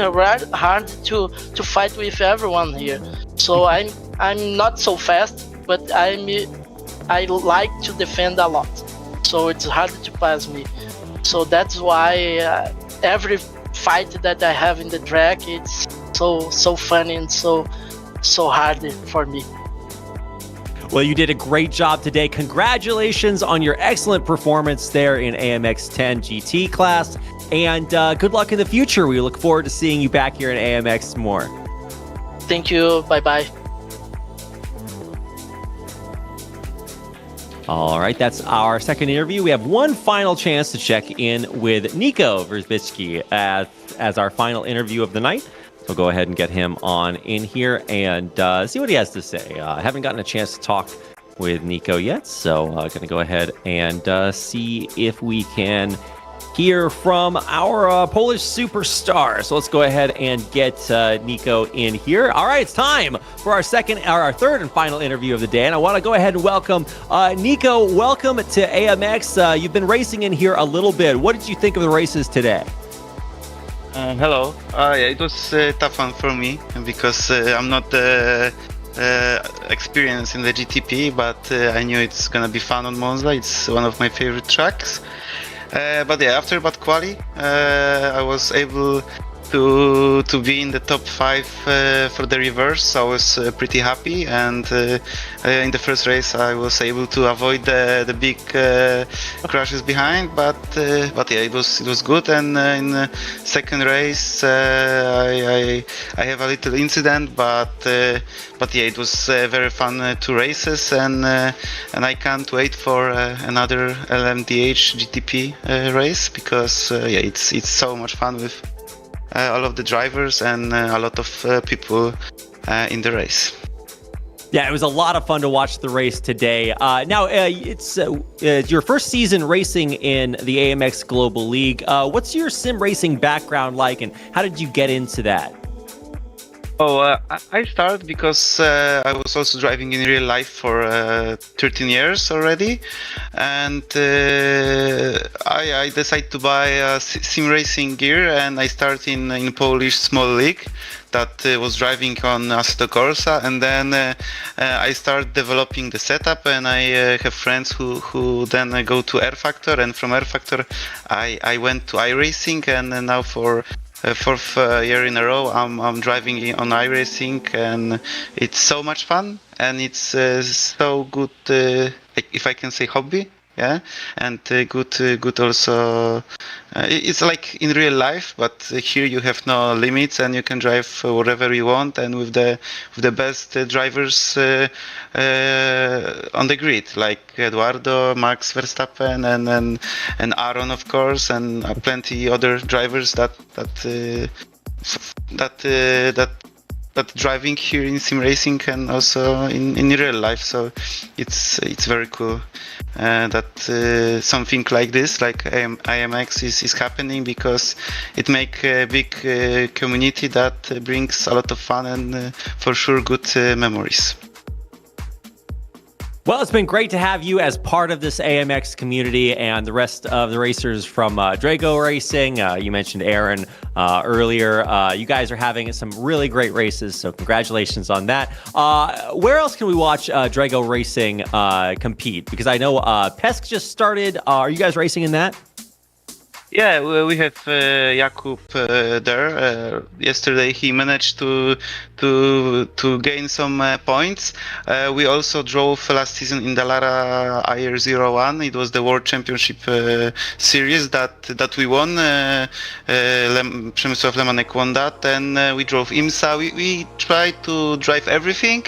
hard to fight with everyone here. So I'm not so fast, but I like to defend a lot, so it's hard to pass me. So that's why every fight that I have in the track, it's so funny and so hard for me. Well, you did a great job today. Congratulations on your excellent performance there in AMX 10 GT class, and good luck in the future. We look forward to seeing you back here in AMX more. Thank you. Bye-bye. All right, that's our second interview. We have one final chance to check in with Nico Verzbicki as our final interview of the night. So go ahead and get him on in here and see what he has to say. I haven't gotten a chance to talk with Nico yet, so I'm going to go ahead and see if we can hear from our Polish superstar. So let's go ahead and get Nico in here. All right, it's time for our third and final interview of the day. And I want to go ahead and welcome Nico. Welcome to AMX. You've been racing in here a little bit. What did you think of the races today? Hello. Yeah, it was tough one for me because I'm not experienced in the GTP, but I knew it's gonna be fun on Monza. It's one of my favorite tracks. But yeah, after bad quali, I was able to be in the top 5 for the reverse. So I was pretty happy, and in the first race I was able to avoid the big crashes behind. But yeah, it was good. And in the second race I have a little incident, but yeah, it was very fun 2 races, and I can't wait for another LMDH GTP race, because yeah, it's so much fun with all of the drivers and a lot of people in the race. Yeah, it was a lot of fun to watch the race today. Now, it's your first season racing in the AMX Global League. What's your sim racing background like, and how did you get into that? Oh, I started because I was also driving in real life for 13 years already, and I decided to buy sim racing gear, and I started in Polish small league that was driving on Assetto Corsa, and then I started developing the setup, and I have friends who then go to R Factor, and from R Factor I went to iRacing, and now for 4th year in a row I'm driving on iRacing, and it's so much fun, and it's so good, if I can say, hobby, yeah, and good also. It's like in real life, but here you have no limits and you can drive wherever you want, and with the best drivers on the grid, like Eduardo, Max Verstappen, and Aaron, of course, and plenty other drivers that driving here in sim racing and also in real life. So it's very cool that something like this, like IMX, is happening, because it make a big community that brings a lot of fun and for sure good memories. Well, it's been great to have you as part of this AMX community and the rest of the racers from Drago Racing. You mentioned Aaron earlier. You guys are having some really great races, so congratulations on that. Where else can we watch Drago Racing compete? Because I know Pesk just started. Are you guys racing in that? Yeah, we have Jakub there. Yesterday he managed to gain some points. We also drove last season in the Lara IR01. It was the World Championship series that we won. Przemysław Lemanek won that, and we drove IMSA. We tried to drive everything.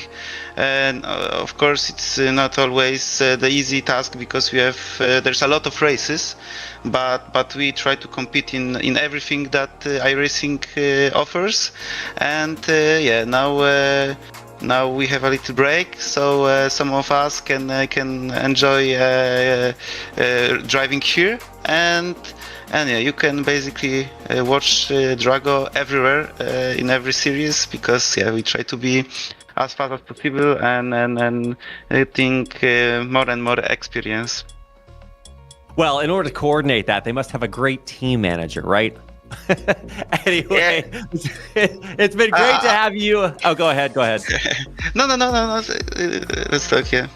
And of course, it's not always the easy task, because we have there's a lot of races, but we try to compete in everything that iRacing offers. And yeah, now we have a little break, so some of us can enjoy driving here, and yeah, you can basically watch Drago everywhere in every series, because yeah, we try to be as fast as possible and getting more and more experience. Well, in order to coordinate that, they must have a great team manager, right? Anyway, it's been great to have you. Oh, go ahead. No. Let's talk, yeah.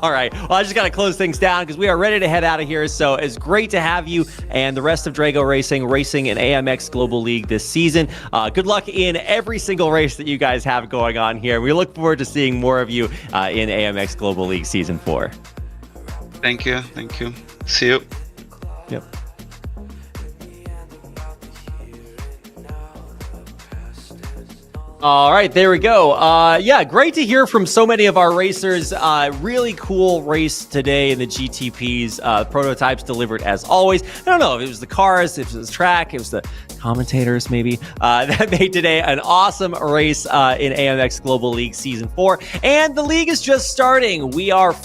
All right. Well, I just got to close things down because we are ready to head out of here. So it's great to have you and the rest of Drago racing in AMX Global League this season. Good luck in every single race that you guys have going on here. We look forward to seeing more of you in AMX Global League Season 4. Thank you. See you. Yep. All right, there we go. Yeah, great to hear from so many of our racers. Really cool race today in the GTPs. Prototypes delivered as always. I don't know if it was the cars, if it was the track, it was the commentators maybe, that made today an awesome race in AMX Global League Season 4. And the league is just starting. We are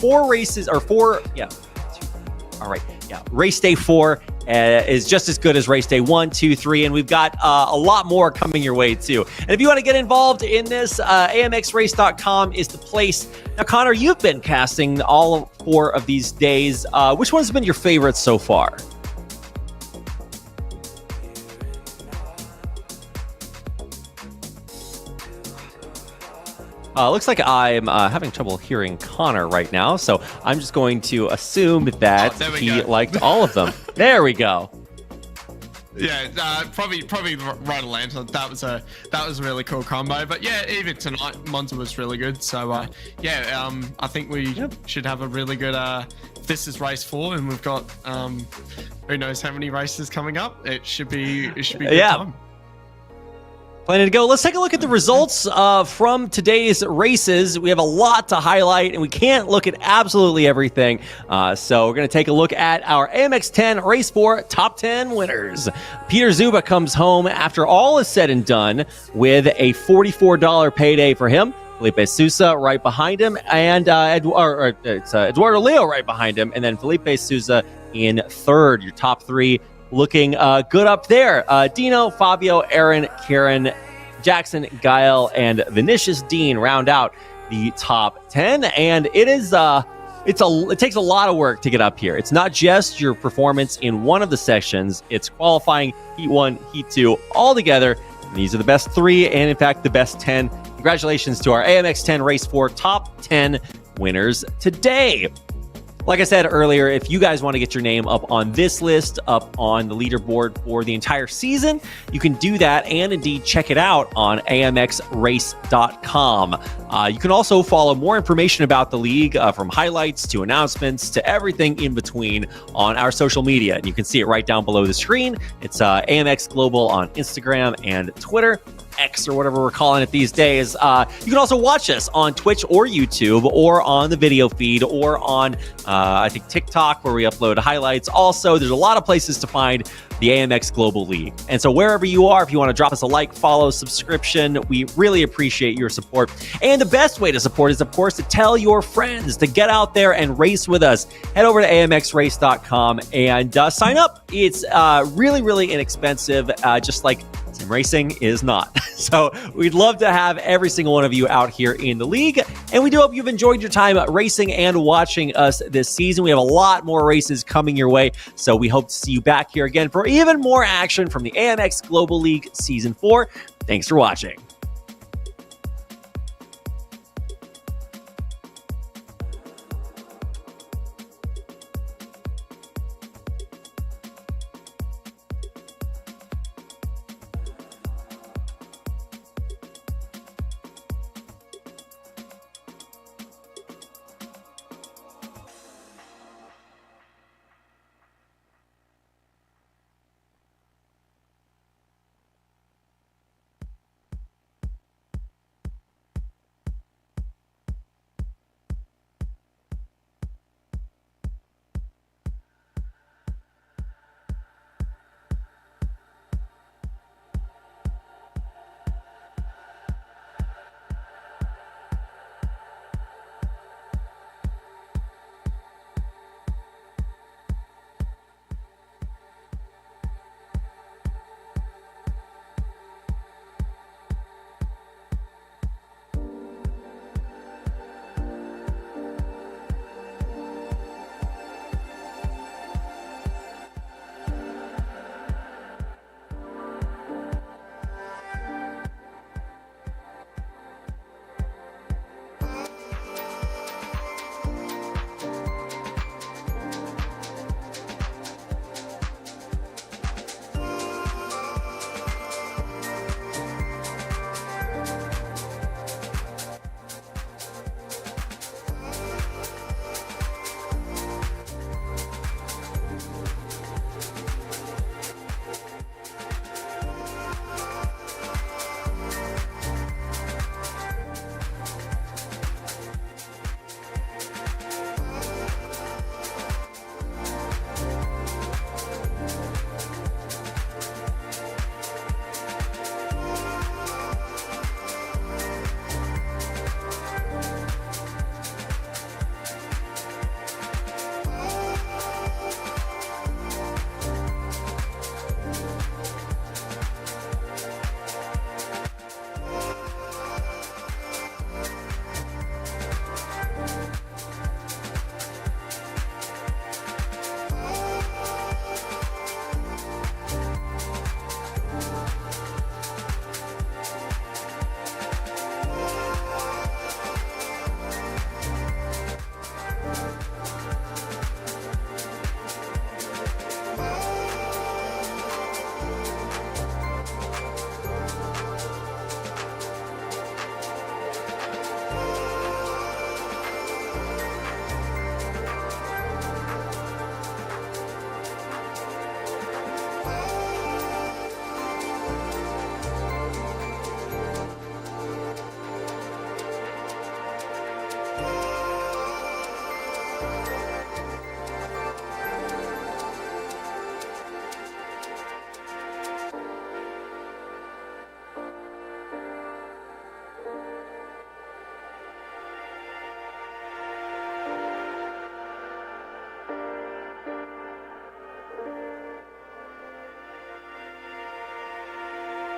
race day 4 is just as good as race day 1, 2, 3, and we've got a lot more coming your way too. And if you want to get involved in this, amxrace.com is the place. Now, Connor, you've been casting all 4 of these days. Which one has been your favorite so far? Looks like I'm having trouble hearing Connor right now, so I'm just going to assume that he liked all of them. There we go. Yeah, probably right on land. That was a really cool combo. But yeah, even tonight, Monza was really good. So I think we should have a really good. This is race 4, and we've got who knows how many races coming up. It should be good time. Planning to go. Let's take a look at the results from today's races. We have a lot to highlight, and we can't look at absolutely everything. So we're going to take a look at our AMX 10 Race 4 Top 10 winners. Peter Zuba comes home after all is said and done with a $44 payday for him. Felipe Sousa right behind him, and Eduardo Leo right behind him, and then Felipe Sousa in third. Your top 3 looking good up there. Dino, Fabio, Aaron, Karen, Jackson, Gael, and Vinicius Dean round out the top 10. And it is it takes a lot of work to get up here. It's not just your performance in one of the sessions. It's qualifying Heat 1, Heat 2 all together. And these are the best 3, and in fact the best 10. Congratulations to our AMX 10 Race 4 top 10 winners today. Like I said earlier, if you guys want to get your name up on this list, up on the leaderboard for the entire season, you can do that and indeed check it out on amxrace.com. You can also follow more information about the league, from highlights to announcements to everything in between, on our social media. And you can see it right down below the screen. It's AMX Global on Instagram and Twitter. X or whatever we're calling it these days. You can also watch us on Twitch or YouTube, or on the video feed, or on I think TikTok, where we upload highlights. Also, there's a lot of places to find the AMX Global League. And so wherever you are, if you want to drop us a like, follow, subscription, we really appreciate your support. And the best way to support is, of course, to tell your friends to get out there and race with us. Head over to amxrace.com and sign up. It's really, really inexpensive, just like sim racing is not. So we'd love to have every single one of you out here in the league. And we do hope you've enjoyed your time racing and watching us this season. We have a lot more races coming your way. So we hope to see you back here again for even more action from the AMX Global League Season 4. Thanks for watching.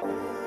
You